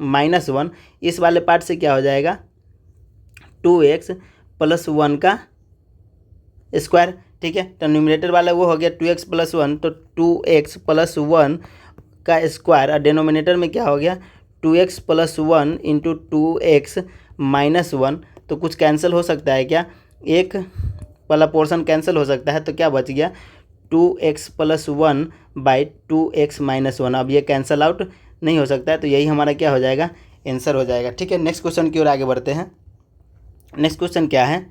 माइनस 1, इस वाले पार्ट से क्या हो जाएगा 2x प्लस 1 का स्क्वायर, ठीक है। तो न्यूमरेटर वाला वो हो गया 2x प्लस 1, तो 2x प्लस 1 का स्क्वायर, और डिनोमिनेटर में क्या हो गया 2x plus 1 into 2x minus 1, तो कुछ कैंसिल हो सकता है क्या, एक वाला पोर्शन कैंसिल हो सकता है, तो क्या बच गया 2x plus 1 by 2x minus 1, अब ये कैंसिल आउट नहीं हो सकता है, तो यही हमारा क्या हो जाएगा आंसर हो जाएगा, ठीक है। नेक्स्ट क्वेश्चन की ओर आगे बढ़ते हैं। नेक्स्ट क्वेश्चन क्या है,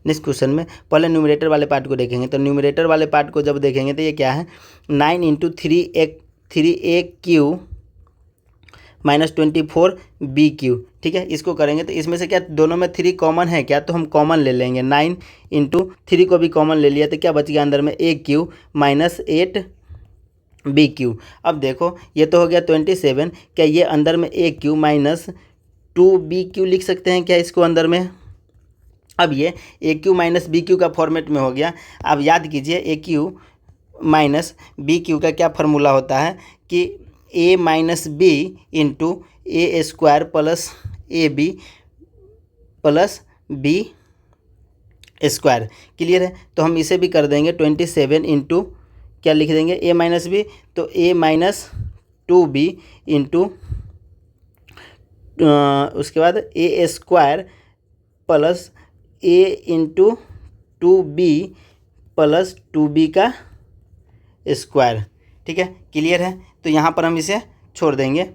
नेक्स्ट क्वेश्चन में पहले न्यूमरेटर वाले पार्ट को देखेंगे, तो न्यूमरेटर वाले पार्ट को जब देखेंगे तो ये क्या है 9 इंटू 3a³ माइनस 24b³, ठीक है। इसको करेंगे तो इसमें से क्या दोनों में 3 कॉमन है क्या, तो हम कॉमन ले लेंगे, 9 इंटू 3 को भी कॉमन ले लिया तो क्या बच गया अंदर में a³ माइनस 8b³। अब देखो ये तो हो गया 27, क्या ये अंदर में a³ माइनस 2b³ लिख सकते हैं क्या इसको अंदर में। अब ये a³ माइनस b³ का फॉर्मेट में हो गया। अब याद कीजिए a³ माइनस b³ का क्या फार्मूला होता है कि a minus b into a² plus ab plus b²। Clear है, तो हम इसे भी कर देंगे 27 इंटू क्या लिख देंगे a माइनस b, तो a माइनस 2b इंटू उसके बाद a² plus a into 2b plus 2b का स्क्वायर, ठीक है। क्लियर है, तो यहाँ पर हम इसे छोड़ देंगे,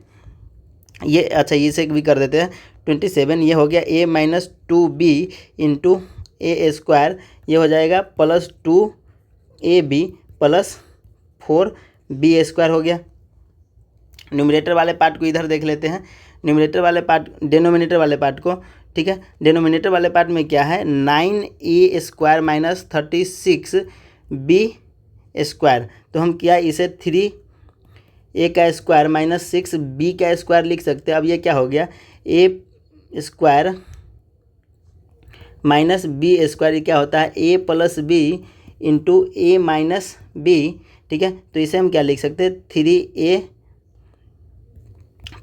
ये अच्छा इसे भी कर देते हैं 27, ये हो गया a minus 2b into a², ये हो जाएगा प्लस 2ab प्लस 4b² हो गया। न्यूमरेटर वाले पार्ट को इधर देख लेते हैं, न्यूमरेटर वाले पार्ट डिनोमिनेटर वाले पार्ट को, ठीक है। डिनोमिनेटर वाले पार्ट में क्या है 9a² माइनस 36b², तो हम क्या इसे 3a का स्क्वायर माइनस 6b का स्क्वायर लिख सकते हैं। अब ये क्या हो गया a² माइनस b², ये क्या होता है a plus b into a minus b, ठीक है। तो इसे हम क्या लिख सकते हैं, 3a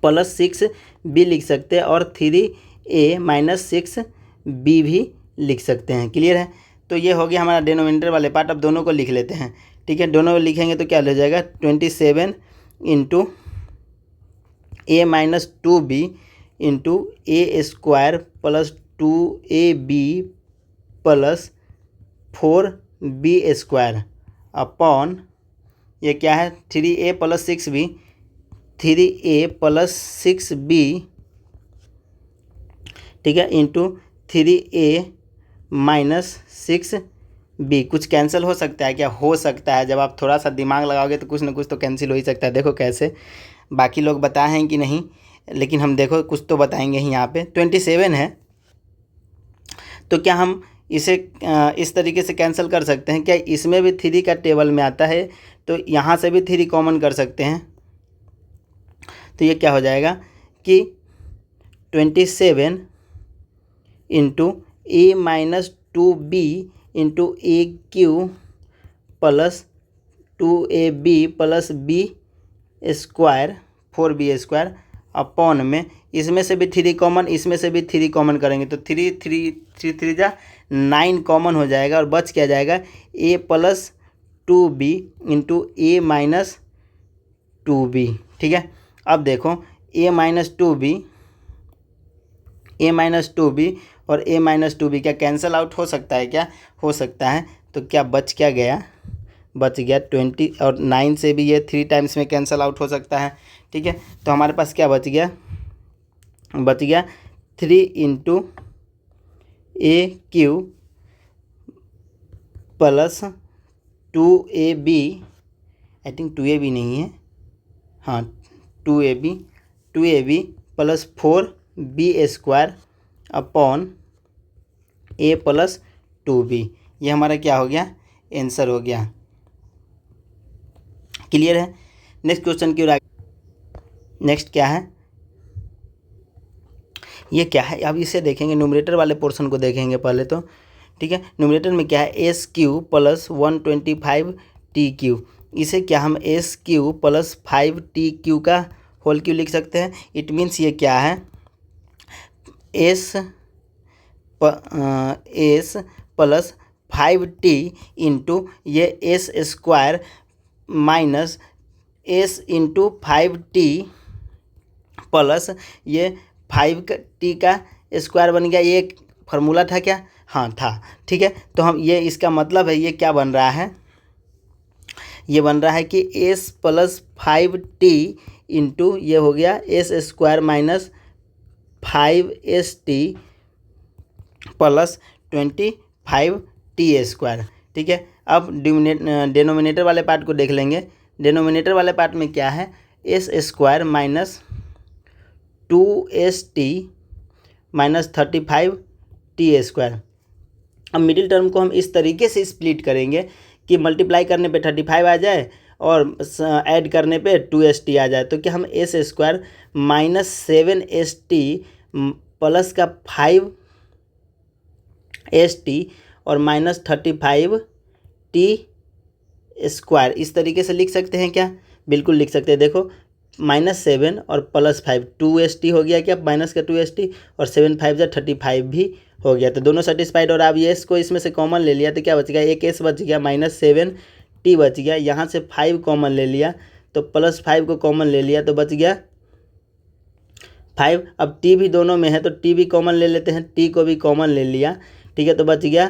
प्लस 6b लिख सकते हैं और 3a माइनस 6b भी लिख सकते हैं। क्लियर है। तो ये हो गया हमारा डिनोमिनेटर वाले पार्ट। अब दोनों को लिख लेते हैं। ठीक है, दोनों लिखेंगे तो क्या हो जाएगा, 27 into a minus 2b into A square plus 2ab plus 4b square upon ये क्या है, 3a plus 6b, 3a plus 6b, ठीक है, इंटू 3a माइनस 6b। कुछ कैंसिल हो सकता है क्या, हो सकता है। जब आप थोड़ा सा दिमाग लगाओगे तो कुछ ना कुछ तो कैंसिल हो ही सकता है। देखो कैसे, बाकी लोग बताए हैं कि नहीं, लेकिन हम देखो कुछ तो बताएंगे ही। यहाँ पे 27 है, तो क्या हम इसे इस तरीके से कैंसिल कर सकते हैं क्या, इसमें भी 3 का टेबल में आता है तो यहाँ से भी 3 कॉमन कर सकते हैं। तो ये क्या हो जाएगा कि 27 into A minus 2b into A cube plus 2ab plus b square 4b square upon में, इसमें से भी 3 कॉमन, इसमें से भी 3 कॉमन करेंगे तो 3 जा 9 कॉमन हो जाएगा और बच क्या जाएगा, a plus 2b into A minus 2b। ठीक है, अब देखो a minus 2b, a minus 2b और a माइनस 2b क्या कैंसिल आउट हो सकता है क्या, हो सकता है। तो क्या बच क्या गया, बच गया 20 और 9 से भी ये 3 टाइम्स में कैंसिल आउट हो सकता है। ठीक है, तो हमारे पास क्या बच गया, बच गया 3 into A cube plus 2ab, I think 2ab नहीं है, हाँ 2ab plus 4b square upon a plus 2b। ये हमारा क्या हो गया, आंसर हो गया। क्लियर है। नेक्स्ट क्वेश्चन की ओर नेक्स्ट क्या है, ये क्या है, अब इसे देखेंगे, न्यूमरेटर वाले पोर्शन को देखेंगे पहले तो। ठीक है, न्यूमरेटर में क्या है, S Q plus 125 T Q. इसे क्या हम S Q plus 5 T Q का होल क्यू लिख सकते हैं। इट मीन्स ये क्या है, एस प्लस 5t इंटू ये S square minus S into 5t plus ये 5t का स्क्वायर बन गया। ये एक फार्मूला था क्या, हाँ था। ठीक है, तो हम ये इसका मतलब है, ये क्या बन रहा है, ये बन रहा है कि s प्लस 5t इंटू ये हो गया S square minus 5st plus 25t square. ठीक है, अब डिनोमिनेटर वाले पार्ट को देख लेंगे। डिनोमिनेटर वाले पार्ट में क्या है, S square minus 2st minus 35t square. अब मिडिल टर्म को हम इस तरीके से स्प्लिट करेंगे कि मल्टीप्लाई करने पे 35 आ जाए और ऐड करने पे 2st आ जाए। तो क्या हम S square minus 7st plus का 5st और माइनस 35t स्क्वायर इस तरीके से लिख सकते हैं क्या, बिल्कुल लिख सकते हैं। देखो -7 और +5 2st हो गया क्या, माइनस का 2st और 7 5 जा 35 भी हो गया। तो दोनों सेटिस्फाइड और आप ये एस को इसमें से कॉमन ले लिया तो क्या बच गया, एक एस बच गया, -7t बच गया। यहाँ से 5 कॉमन ले लिया तो +5 को कॉमन ले लिया तो बच गया 5। अब t भी दोनों में है तो t भी कॉमन ले लेते हैं, t को भी कॉमन ले लिया। ठीक है, तो बच गया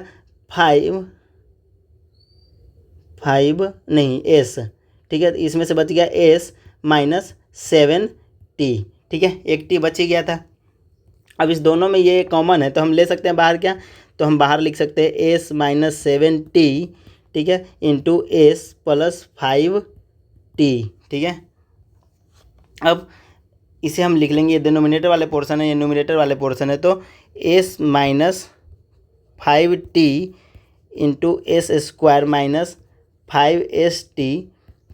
5 नहीं s। ठीक है, इसमें से बच गया s माइनस 7t। ठीक है, एक t बच ही गया था। अब इस दोनों में ये कॉमन है तो हम ले सकते हैं बाहर क्या, तो हम बाहर लिख सकते हैं s माइनस 7t, ठीक है, इंटू s प्लस 5t। ठीक है, अब इसे हम लिख लेंगे, ये डिनोमिनेटर वाले पोर्शन है, ये न्यूमरेटर वाले पोर्शन है। तो s minus 5t into S square minus 5st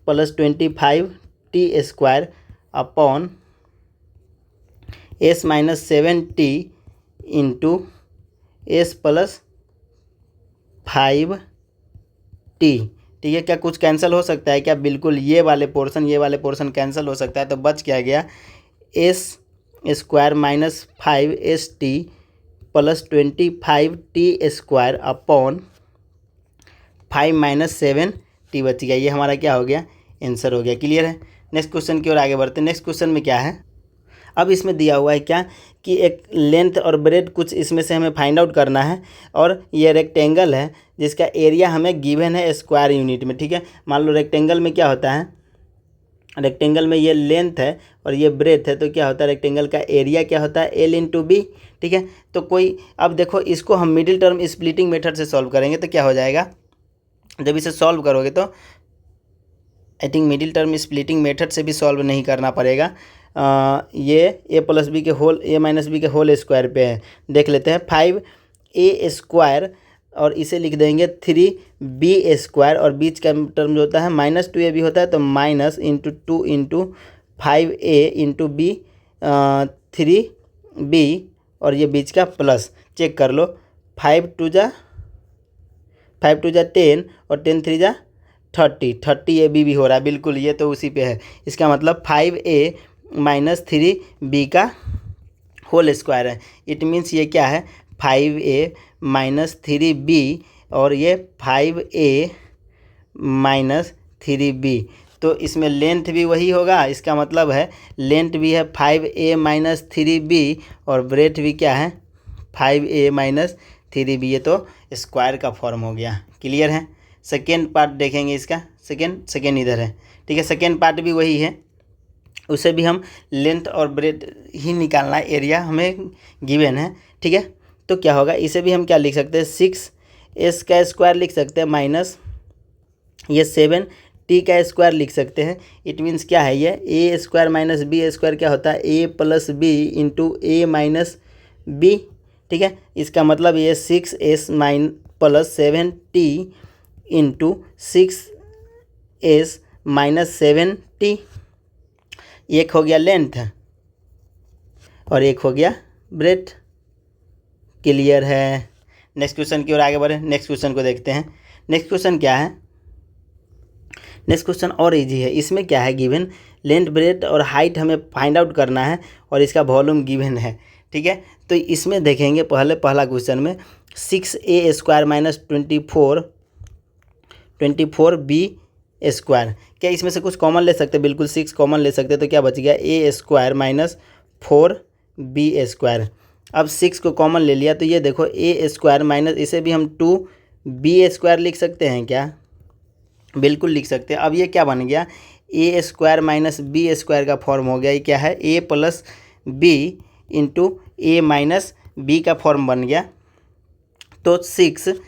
plus 25t square upon s minus 7t into S plus 5t। ठीक है, क्या कुछ कैंसिल हो सकता है क्या? बिल्कुल, ये वाले पोर्शन कैंसिल हो सकता है। तो बच क्या गया, S square minus 5st plus 25t² upon 5 - 7t बच गया। ये हमारा क्या हो गया, आंसर हो गया। क्लियर है। नेक्स्ट क्वेश्चन की ओर आगे बढ़ते हैं। नेक्स्ट क्वेश्चन में क्या है, अब इसमें दिया हुआ है क्या कि एक लेंथ और ब्रेड कुछ इसमें से हमें फाइंड आउट करना है, और ये रेक्टेंगल है जिसका एरिया हमें गिवन है स्क्वायर यूनिट में। ठीक है, मान लो रेक्टेंगल में क्या होता है, रेक्टेंगल में ये लेंथ है और ये ब्रेथ है, तो क्या होता है रेक्टेंगल का एरिया क्या होता है, L/B। ठीक है, तो कोई, अब देखो इसको हम मिडिल टर्म स्प्लिटिंग मेथड से सॉल्व करेंगे तो क्या हो जाएगा, जब इसे सॉल्व करोगे तो I think middle term splitting method से भी सॉल्व नहीं करना पड़ेगा। ये a - b के होल स्क्वायर पे है। देख लेते हैं, 5a² और इसे लिख देंगे 3b² और बीच का टर्म जो होता है -2ab होता है, तो -2 × 5a × b 3b और ये बीच का प्लस। चेक कर लो, 5 × 2 = 10 और 10 × 3 = 30 ab भी हो रहा है। बिल्कुल, ये तो उसी पे है। इसका मतलब 5a - 3b का होल स्क्वायर है। इट मीन्स ये क्या है, 5a - 3b और ये 5a - 3b। तो इसमें लेंथ भी वही होगा, इसका मतलब है लेंथ भी है 5a - 3b और ब्रेथ भी क्या है, 5a - 3b। ये तो स्क्वायर का फॉर्म हो गया। क्लियर है। सेकेंड पार्ट देखेंगे इसका, सेकेंड इधर है। ठीक है, सेकेंड पार्ट भी वही है, उसे भी हम लेंथ और ब्रेथ ही निकालना है, एरिया हमें गिवन है। ठीक है, तो क्या होगा, इसे भी हम क्या लिख सकते हैं, 6s² लिख सकते हैं माइनस ये 7t² लिख सकते हैं। इट मीन्स क्या है, ये a² - b² क्या होता है, a + b × a - b। ठीक है, इसका मतलब ये 6s + 7t × 6s - 7t। एक हो गया लेंथ और एक हो गया ब्रेथ। क्लियर है। नेक्स्ट क्वेश्चन की ओर आगे बढ़े। नेक्स्ट क्वेश्चन को देखते हैं। नेक्स्ट क्वेश्चन क्या है, नेक्स्ट क्वेश्चन और इजी है। इसमें क्या है, गिवन लेंथ ब्रेथ और हाइट हमें फाइंड आउट करना है और इसका वॉल्यूम गिवन है। ठीक है, तो इसमें देखेंगे पहला क्वेश्चन में 6a² - 24b²। क्या इसमें से कुछ कॉमन ले सकते हैं, बिल्कुल 6 कॉमन ले सकते हैं, तो क्या बच गया, a² - 4b²। अब 6 को कॉमन ले लिया तो ये देखो a² इसे भी हम 2b² लिख सकते हैं क्या, बिल्कुल लिख सकते हैं। अब ये क्या बन गया, a² - b² का फॉर्म हो गया। ये क्या है, a + b × a - b का फॉर्म बन गया। तो 6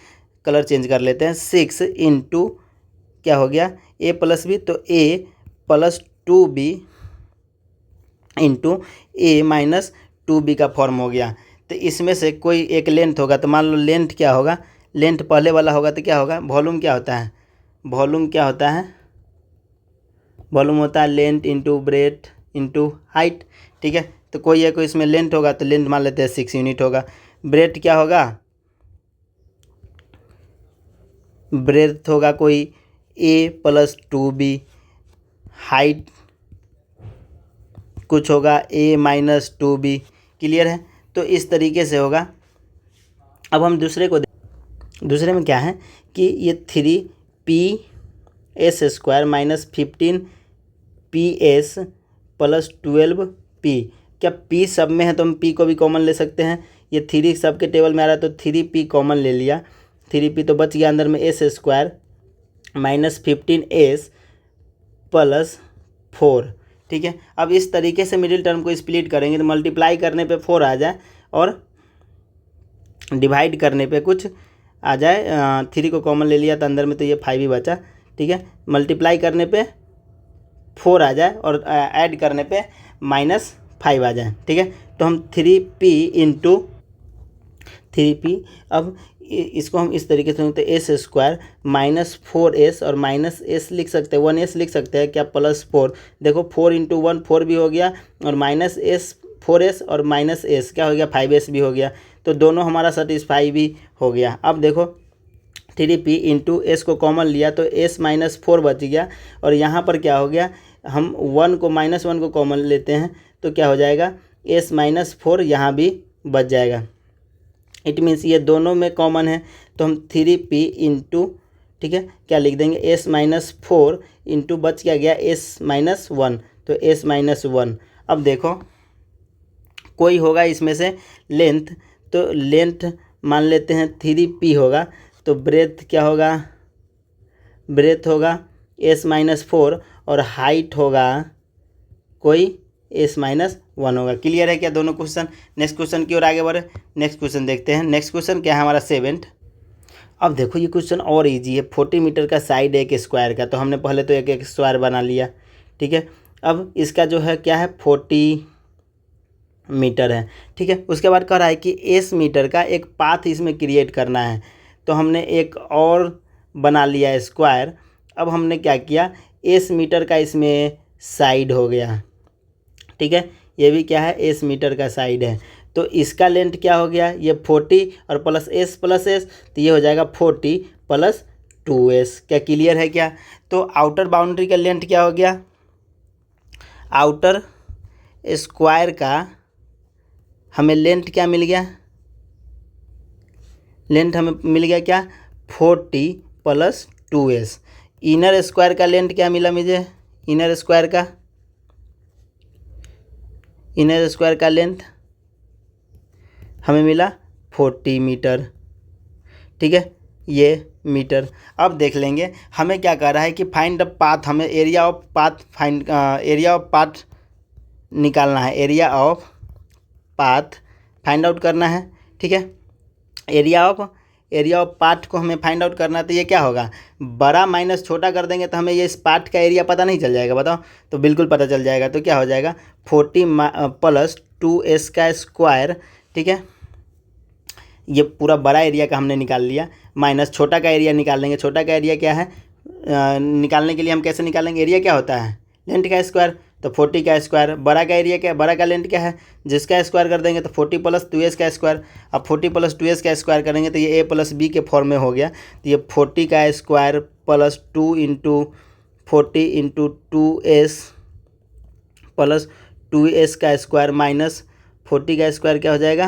कलर चेंज कर लेते हैं, 6 × क्या हो गया, a + b, तो a + 2b × a - 2b का फॉर्म हो गया। तो इसमें से कोई एक लेंथ होगा, तो मान लो लेंथ क्या होगा, लेंथ पहले वाला होगा तो क्या होगा, वॉल्यूम क्या होता है, वॉल्यूम क्या होता है, वॉल्यूम होता है लेंथ × ब्रेथ × हाइट। ठीक है, तो कोई है, कोई इसमें लेंथ होगा तो लेंथ मान लेते हैं 6 यूनिट होगा। ब्रेथ क्या होगा, ब्रेथ होगा कोई a + 2b, हाइट कुछ होगा a - 2b। क्लियर है। तो इस तरीके से होगा। अब हम दूसरे में क्या है कि ये 3ps² - 15ps + 12p। क्या p सब में है तो हम p को भी कॉमन ले सकते हैं। ये 3 सब के टेबल में आ रहा है तो 3p कॉमन ले लिया, 3p तो बच गया अंदर में s² - 15s + 4। ठीक है, अब इस तरीके से मिडिल टर्म को स्प्लिट करेंगे तो मल्टीप्लाई करने पे 4 आ जाए और डिवाइड करने पे कुछ आ जाए। 3 को कॉमन ले लिया तो अंदर में तो ये 5 ही बचा। ठीक है, मल्टीप्लाई करने पे 4 आ जाए और ऐड करने पे -5 आ जाए। ठीक है, तो हम 3p अब इसको हम इस तरीके से होते s² - 4s और -s लिख सकते हैं, 1s लिख सकते हैं क्या, +4। देखो 4 × 1 4 भी हो गया और -s 4s और -s क्या हो गया, 5s भी हो गया। तो दोनों हमारा सेटिस्फाई भी हो गया। अब देखो 3p इंटू एस को कॉमन लिया तो s माइनस 4 बच गया, और यहाँ पर क्या हो गया, हम 1 को -1 को कॉमन लेते हैं तो क्या हो जाएगा, s माइनस 4 यहाँ भी बच जाएगा। इट मीन्स ये दोनों में कॉमन है, तो हम 3p इंटू, ठीक है, क्या लिख देंगे, s माइनस 4 इंटू बच क्या गया, s माइनस 1, तो s माइनस 1। अब देखो कोई होगा इसमें से लेंथ, तो लेंथ मान लेते हैं 3p होगा, तो ब्रेथ क्या होगा, ब्रेथ होगा s माइनस 4 और हाइट होगा कोई s माइनस 1 होगा। क्लियर है क्या दोनों क्वेश्चन। नेक्स्ट क्वेश्चन की ओर आगे बढ़े, नेक्स्ट क्वेश्चन देखते हैं। नेक्स्ट क्वेश्चन क्या है हमारा 7th। अब देखो ये क्वेश्चन और इजी है। 40 मीटर का साइड है एक स्क्वायर का, तो हमने पहले तो एक स्क्वायर बना लिया, ठीक है। अब इसका जो है क्या है, 40 मीटर है, ठीक है। उसके बाद कह रहा है कि s मीटर का एक पाथ इसमें क्रिएट करना है, तो हमने एक और बना लिया स्क्वायर। अब हमने क्या किया, s मीटर का इसमें साइड हो गया, ठीक है, ये भी क्या है, s मीटर का साइड है, तो इसका लेंथ क्या हो गया, ये 40 और प्लस s, तो ये हो जाएगा 40 प्लस 2s। क्या क्लियर है क्या। तो आउटर बाउंड्री का लेंथ क्या हो गया, आउटर स्क्वायर का हमें लेंथ क्या मिल गया, लेंथ हमें मिल गया क्या, 40 प्लस 2s। इनर स्क्वायर का लेंथ क्या मिला मुझे, इनर स्क्वायर का लेंथ हमें मिला 40 मीटर, ठीक है, ये मीटर। अब देख लेंगे हमें क्या कह रहा है कि फाइंड द पाथ, हमें एरिया ऑफ पाथ निकालना है, area of path find out करना है, ठीक है। एरिया ऑफ पाथ को हमें फाइंड आउट करना है, तो ये क्या होगा, बड़ा माइनस छोटा कर देंगे तो हमें ये इस पाथ का एरिया पता नहीं चल जाएगा, बताओ, तो बिल्कुल पता चल जाएगा। तो क्या हो जाएगा 40 प्लस 2s का स्क्वायर, ठीक है, ये पूरा बड़ा एरिया का हमने निकाल लिया, माइनस छोटा का एरिया निकाल लेंगे। छोटा का एरिया क्या है, निकालने के लिए हम कैसे निकालेंगे, एरिया क्या होता है, लेंथ का स्क्वायर, तो 40 का स्क्वायर। बड़ा का एरिया क्या है, बड़ा का लेंथ क्या है, जिसका स्क्वायर कर देंगे तो 40 प्लस 2s का स्क्वायर। अब 40 प्लस 2s का स्क्वायर करेंगे तो ये a प्लस b के फॉर्म में हो गया, तो ये 40 का square plus 2 into 40 into 2s plus 2s का स्क्वायर माइनस 40 का स्क्वायर क्या हो जाएगा,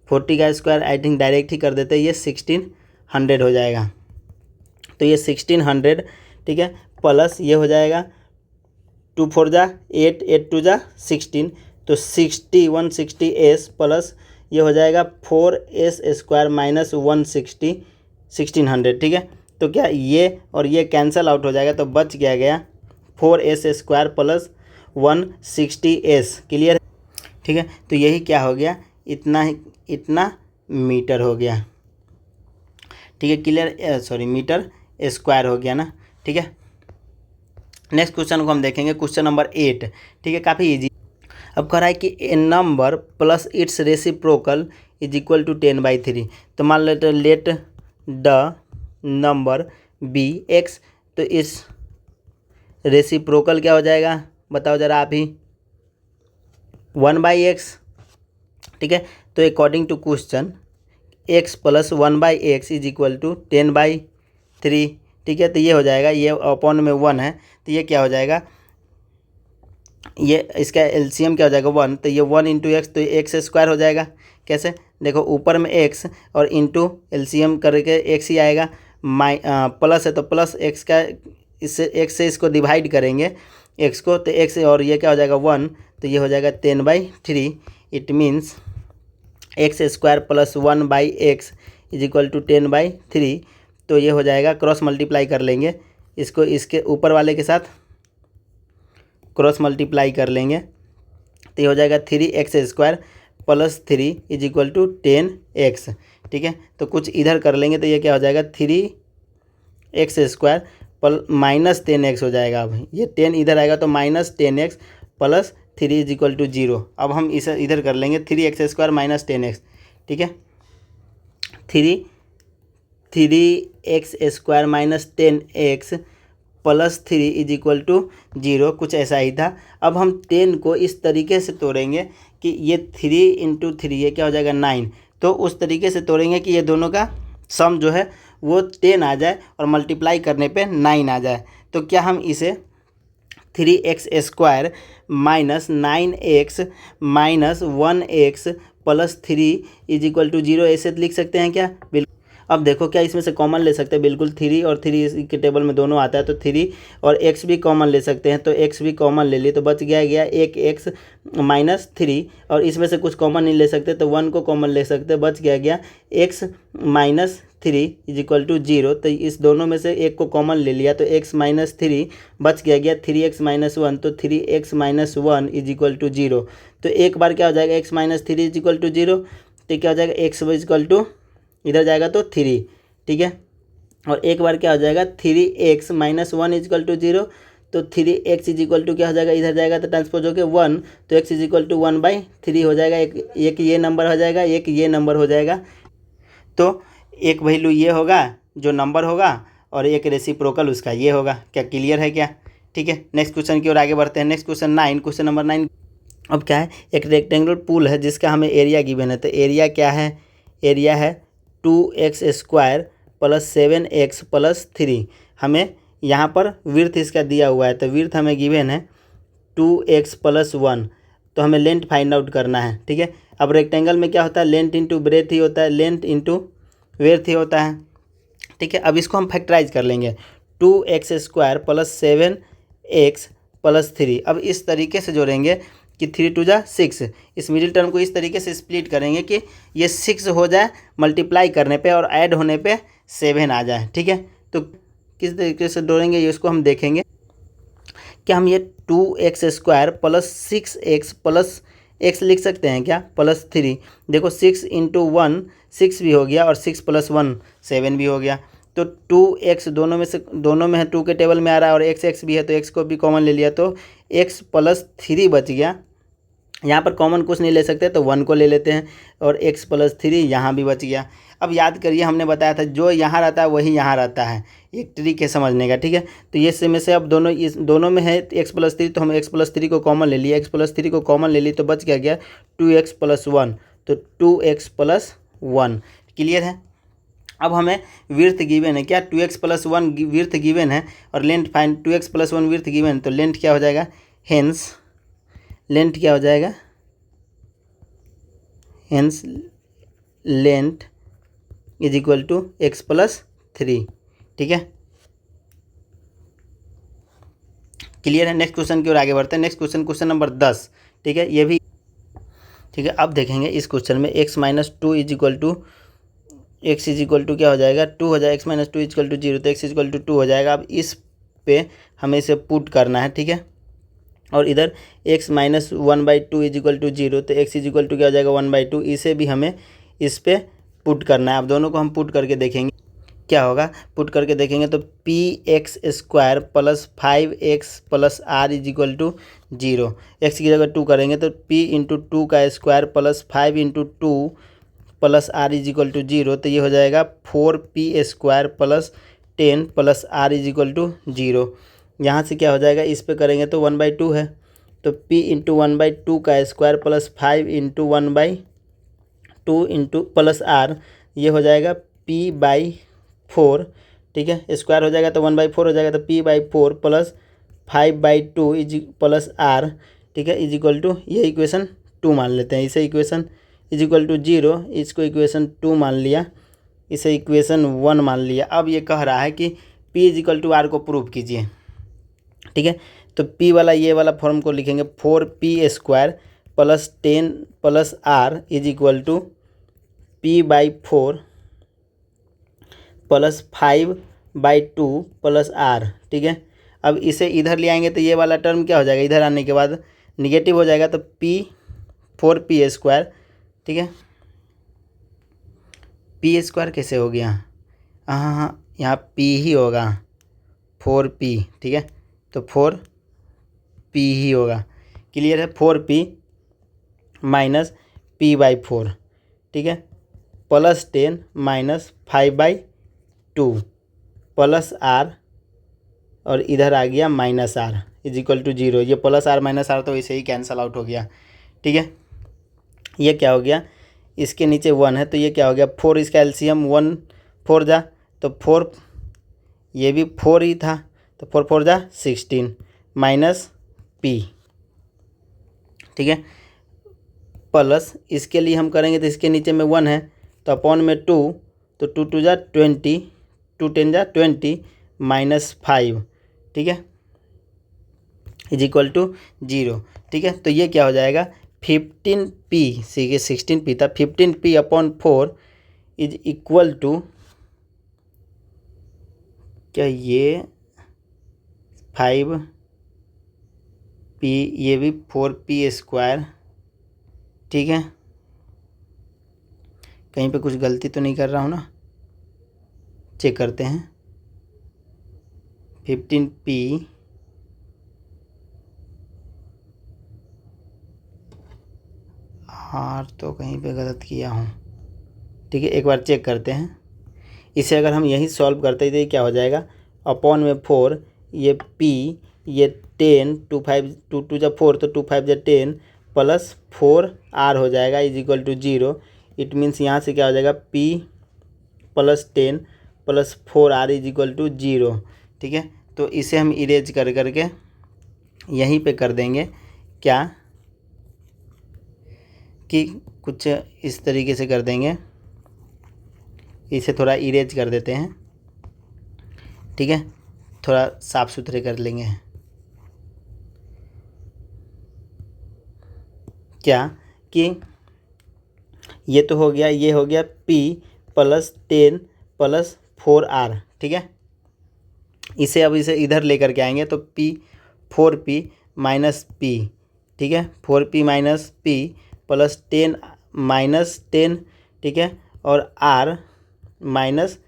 40 का स्क्वायर आई थिंक डायरेक्ट ही कर देते हैं, ये 1600 हो जाएगा, तो ये 1600, ठीक है, प्लस ये हो जाएगा 2 4 जा 8, 8 2 जा 16, तो 160s प्लस ये हो जाएगा 4s स्क्वायर माइनस 160 1600, ठीक है। तो क्या ये और ये कैंसिल आउट हो जाएगा, तो बच गया 4s square plus 160s। Clear, ठीक है। तो यही क्या हो गया, इतना मीटर हो गया, ठीक है, क्लियर, सॉरी मीटर स्क्वायर हो गया ना, ठीक है। नेक्स्ट क्वेश्चन को हम देखेंगे, क्वेश्चन नंबर 8, ठीक है, काफ़ी इजी। अब कह रहा है कि A number plus its reciprocal is equal to 10/3। तो मान लेते let the number be X, तो इस रेसिप्रोकल क्या हो जाएगा, बताओ ज़रा आप ही, 1/x, ठीक है। तो according to question x plus 1/x is equal to 10/3, ठीक है। तो ये हो जाएगा, ये अपॉन में 1 है, तो ये क्या हो जाएगा, ये इसका एलसीएम क्या हो जाएगा 1, तो ये 1 इंटू एक्स, तो ये एक्स स्क्वायर हो जाएगा। कैसे, देखो ऊपर में x और इंटू एलसीएम करके x ही आएगा, प्लस है तो प्लस x का, इससे x से इसको डिवाइड करेंगे x को, तो x और ये क्या हो जाएगा 1, तो ये हो जाएगा 10/3। It means x square plus 1/x is equal to 10/3। तो ये हो जाएगा, क्रॉस मल्टीप्लाई कर लेंगे इसको, इसके ऊपर वाले के साथ क्रॉस मल्टीप्लाई कर लेंगे, तो ये हो जाएगा 3x square plus 3 is equal to 10x, ठीक है। तो कुछ इधर कर लेंगे तो ये क्या हो जाएगा, 3x स्क्वायर माइनस 10x हो जाएगा। अब ये 10 इधर आएगा तो minus 10x plus 3 is equal to 0। अब हम इसे इधर कर लेंगे 3x स्क्वायर माइनस 10x, ठीक है, 3x square minus 10x plus 3 is equal to 0, कुछ ऐसा ही था। अब हम 10 को इस तरीके से तोड़ेंगे कि ये 3 इंटू 3 ये क्या हो जाएगा 9, तो उस तरीके से तोड़ेंगे कि ये दोनों का सम जो है वो 10 आ जाए और मल्टीप्लाई करने पे 9 आ जाए, तो क्या हम इसे 3x² minus 9x minus 1x plus 3 is equal to 0 ऐसे लिख सकते हैं क्या? बिल्कुल। अब देखो क्या इसमें से कॉमन ले सकते हैं, बिल्कुल 3 और 3 के टेबल में दोनों आता है, तो 3 और x भी कॉमन ले सकते हैं, तो x भी कॉमन ले लिए तो बच गया एक x माइनस 3, और इसमें से कुछ कॉमन नहीं ले सकते तो 1 को कॉमन ले सकते, बच गया x minus 3 is equal to 0, तो इस दोनों में से एक को कॉमन ले लिया तो x माइनस 3 बच गया 3x माइनस 1, तो 3x minus 1 is equal to 0। तो एक बार क्या हो जाएगा x minus 3 is equal to 0, तो क्या हो जाएगा x इज इक्वल टू इधर जाएगा तो 3, ठीक है, और एक बार क्या हो जाएगा 3x minus 1 is equal to 0, तो 3x इज इक्वल टू क्या हो जाएगा, इधर जाएगा तो ट्रांसपोज होकर 1, तो x इज इक्वल टू 1/3 हो जाएगा, एक ये नंबर हो जाएगा, एक ये नंबर हो जाएगा, तो एक वैल्यू ये होगा जो नंबर होगा और एक रेसिप्रोकल उसका ये होगा। क्या क्लियर है क्या? ठीक है, नेक्स्ट क्वेश्चन की ओर आगे बढ़ते हैं। Next question 9, question number 9। अब क्या है, एक रेक्टेंगुलर पूल है जिसका हमें एरिया गिवन है, तो एरिया क्या है, एरिया है 2x² प्लस 7x प्लस 3। हमें यहाँ पर विर्थ इसका दिया हुआ है, तो विर्थ हमें गिवन है 2x प्लस 1, तो हमें लेंथ फाइंड आउट करना है, ठीक है। अब रेक्टेंगल में क्या होता है, लेंथ इंटू ब्रेथ ही होता है, लेंथ इंटू वेर्थ ही होता है, ठीक है। अब इसको हम फैक्टराइज कर लेंगे, 2x² प्लस 7x प्लस 3। अब इस तरीके से जोड़ेंगे कि 3 2 जा 6, इस मिडिल टर्म को इस तरीके से स्प्लिट करेंगे कि ये 6 हो जाए मल्टीप्लाई करने पे और ऐड होने पे 7 आ जाए, ठीक है। तो किस तरीके से जोड़ेंगे ये उसको हम देखेंगे। क्या हम ये 2x² plus 6x plus x लिख सकते हैं क्या, प्लस 3। देखो 6 इंटू 1 6 भी हो गया और 6 प्लस 1 7 भी हो गया, तो 2x दोनों में है, 2 के टेबल में आ रहा है और x भी है, तो x को भी कॉमन ले लिया तो x प्लस 3 बच गया। यहाँ पर कॉमन कुछ नहीं ले सकते तो 1 को ले लेते हैं और x प्लस 3 यहाँ भी बच गया। अब याद करिए हमने बताया था जो यहाँ रहता है वही यहाँ रहता है, एक ट्रिक है समझने का, ठीक है। तो ये से में से अब इस दोनों में है x प्लस 3, तो हम x प्लस 3 को कॉमन ले लिया, x प्लस 3 को कॉमन ले ली तो बच गया 2x प्लस 1, तो 2x प्लस 1। क्लियर है। अब हमें विर्थ गिवन है क्या, 2x प्लस 1 विर्थ गिवन है और length find 2x plus 1 width given, तो लेंथ क्या हो जाएगा, हेंस लेंथ क्या हो जाएगा, hence length is equal to x plus 3, ठीक है। क्लियर है। नेक्स्ट क्वेश्चन की ओर आगे बढ़ते हैं। नेक्स्ट क्वेश्चन, क्वेश्चन नंबर 10, ठीक है, ये भी ठीक है। अब देखेंगे इस क्वेश्चन में x minus 2 is equal to x is equal to क्या हो जाएगा, 2 हो जाएगा, x minus 2 is equal to 0, तो x इज इक्वल टू 2 हो जाएगा। अब इस पे हमें इसे पुट करना है, ठीक है, और इधर x minus 1/2 is equal to 0, तो x इज इक्वल टू क्या हो जाएगा 1/2, इसे भी हमें इस पे पुट करना है। अब दोनों को हम पुट करके देखेंगे क्या होगा, पुट करके देखेंगे तो px² plus 5x plus r is equal to 0, x की जगह 2 करेंगे तो p इंटू 2 का square plus 5 into 2 plus r is equal to 0, तो ये हो जाएगा 4p² plus 10 plus r is equal to 0। यहाँ से क्या हो जाएगा, इस पे करेंगे तो 1/2 है, तो p इंटू 1/2 का square plus 5 into 1/2 into plus r, ये हो जाएगा p/4, ठीक है, स्क्वायर हो जाएगा तो 1/4 हो जाएगा, तो p/4 plus 5/2 is plus r, ठीक है, इज इक्वल टू, ये इक्वेशन 2 मान लेते हैं, इसे इक्वेशन इज इक्वल टू 0, इसको इक्वेशन 2 मान लिया, इसे इक्वेशन 1 मान लिया। अब ये कह रहा है कि p is equal to r को प्रूव कीजिए, ठीक है, तो p वाला ये वाला फॉर्म को लिखेंगे 4p² plus 10 plus r is equal to p/4 plus 5/2 plus r, ठीक है। अब इसे इधर ले आएंगे तो ये वाला टर्म क्या हो जाएगा, इधर आने के बाद निगेटिव हो जाएगा, तो 4p², ठीक है। p² कैसे हो गया, हाँ यहाँ p ही होगा, 4p, ठीक है, तो 4p ही होगा। क्लियर है। 4p माइनस p/4, ठीक है, प्लस 10 माइनस 5/2 प्लस r, और इधर आ गया minus r is equal to 0। ये प्लस r माइनस r तो इसे ही कैंसिल आउट हो गया, ठीक है। ये क्या हो गया, इसके नीचे 1 है तो ये क्या हो गया, 4 इसका एलसीएम 1 4 जा तो 4, ये भी 4 ही था तो 4 4 जा 16 माइनस पी, ठीक है, प्लस इसके लिए हम करेंगे तो इसके नीचे में 1 है तो अपॉन में 2, तो 2 2 जा 20, 2 10 जा 20 माइनस 5, ठीक है, इज इक्वल टू 0, ठीक है। तो ये क्या हो जाएगा 15p, सीखे 16p था, 15p upon 4 is equal to, क्या ये 5p, ये भी 4p स्क्वायर, ठीक है, कहीं पे कुछ गलती तो नहीं कर रहा हूँ ना, चेक करते हैं। 15p हाँ तो कहीं पे गलत किया हूँ, ठीक है, एक बार चेक करते हैं। इसे अगर हम यही सॉल्व करते हैं तो ये क्या हो जाएगा अपॉन में 4, ये p, ये 10, 2 5 2 2 जा 4 तो 2 5 जा 10 प्लस 4r हो जाएगा is equal to 0। It means यहाँ से क्या हो जाएगा p plus 10 plus 4r is equal to 0, ठीक है। तो इसे हम इरेज कर करके यहीं पे कर देंगे क्या कि कुछ इस तरीके से कर देंगे, इसे थोड़ा इरेज कर देते हैं, ठीक है, थोड़ा साफ सुथरे कर लेंगे। क्या कि ये तो हो गया, ये हो गया p प्लस 10 प्लस 4r, ठीक है। इसे अब इसे इधर लेकर के आएंगे तो p 4p माइनस p, ठीक है, 4p minus p plus 10 minus 10, ठीक है, और r minus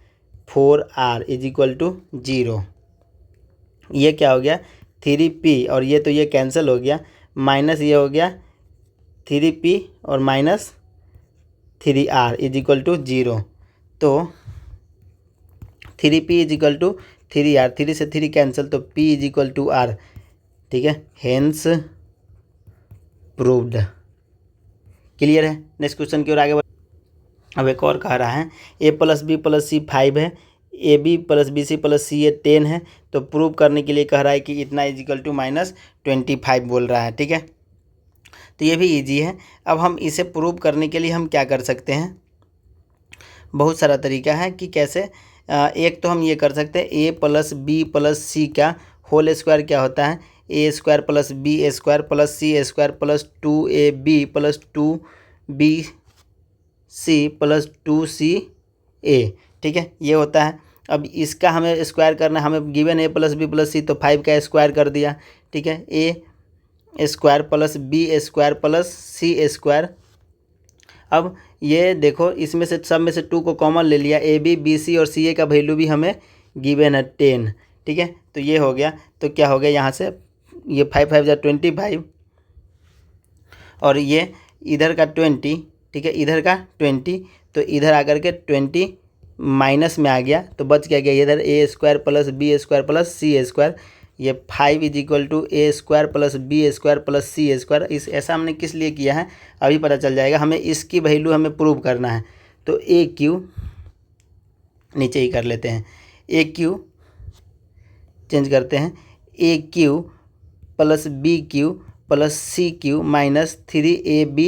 4r is equal to 0। ये क्या हो गया 3p और ये तो ये कैंसिल हो गया, माइनस ये हो गया 3p और minus 3r is equal to 0। तो 3p is equal to 3r, 3 से 3 कैंसिल तो p is equal to r, ठीक है, हेंस प्रूव्ड। क्लियर है। नेक्स्ट क्वेश्चन की ओर आगे अब एक और कह रहा है a plus B plus C 5 है, A B plus B C plus C A 10 है, तो प्रूव करने के लिए कह रहा है कि इतना इज इक्वल टू -25 बोल रहा है, ठीक है। तो ये भी इजी है। अब हम इसे प्रूव करने के लिए हम क्या कर सकते हैं, बहुत सारा तरीका है कि कैसे। एक तो हम ये कर सकते हैं a plus B plus C का होल स्क्वायर क्या होता है A square plus B square plus C square plus 2ab plus 2b C plus 2c a, ठीक है, ये होता है। अब इसका हमें स्क्वायर करना है, हमें given a plus B plus C तो 5 का स्क्वायर कर दिया, ठीक है, a square plus B square plus C square. अब ये देखो इसमें से सब में से 2 को कॉमन ले लिया, ए बी बी सी और सी ए का वैल्यू भी हमें गिवन है 10, ठीक है, तो ये हो गया। तो क्या हो गया यहाँ से ये 5 5 जा 25 और ये इधर का 20, ठीक है, इधर का 20, तो इधर आकर के 20 माइनस में आ गया तो बच क्या गया इधर A square plus B square plus C square. ये 5 is equal to A square plus B square plus C square. इस ऐसा हमने किस लिए किया है अभी पता चल जाएगा, हमें इसकी वैल्यू हमें प्रूव करना है। तो ए क्यू नीचे ही कर लेते हैं, ए क्यू चेंज करते हैं, A cube plus B cube plus C cube minus 3ab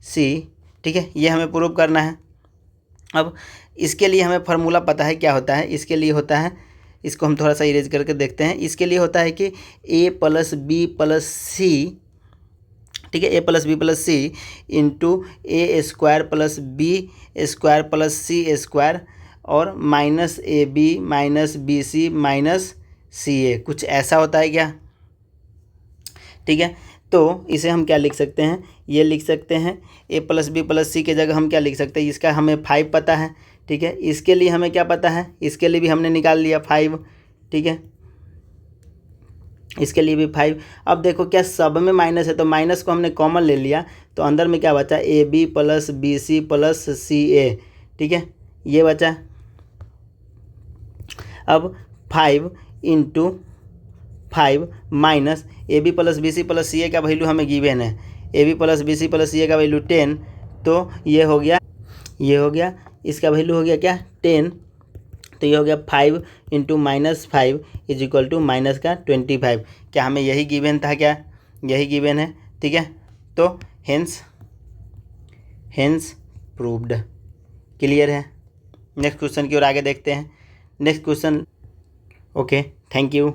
C, ठीक है, ये हमें प्रूव करना है। अब इसके लिए हमें फार्मूला पता है क्या होता है, इसके लिए होता है, इसको हम थोड़ा सा इरेज करके देखते हैं। इसके लिए होता है कि a plus B plus C, ठीक है, a plus B plus C into A square plus B square plus C square और minus A B minus B C minus C A, कुछ ऐसा होता है क्या, ठीक है। तो इसे हम क्या लिख सकते हैं, ये लिख सकते हैं a प्लस बी प्लस सी के जगह हम क्या लिख सकते हैं, इसका हमें 5 पता है, ठीक है, इसके लिए हमें क्या पता है, इसके लिए भी हमने निकाल लिया 5, ठीक है, इसके लिए भी 5। अब देखो क्या सब में माइनस है तो माइनस को हमने कॉमन ले लिया तो अंदर में क्या बचा A B plus B C plus C A, ठीक है, ये बचा। अब 5 into 5 minus A B plus B C plus C A का वैल्यू हमें गिवन है, A B plus B C plus C A का वैल्यू 10, तो ये हो गया, ये हो गया, इसका वैल्यू हो गया क्या 10 तो ये हो गया 5 into -5 is equal to minus का 25। क्या हमें यही गिवन था? क्या यही गिवन है? ठीक है, तो हेंस प्रूव्ड। क्लियर है? नेक्स्ट क्वेश्चन की ओर आगे देखते हैं। Next question. Okay, thank you.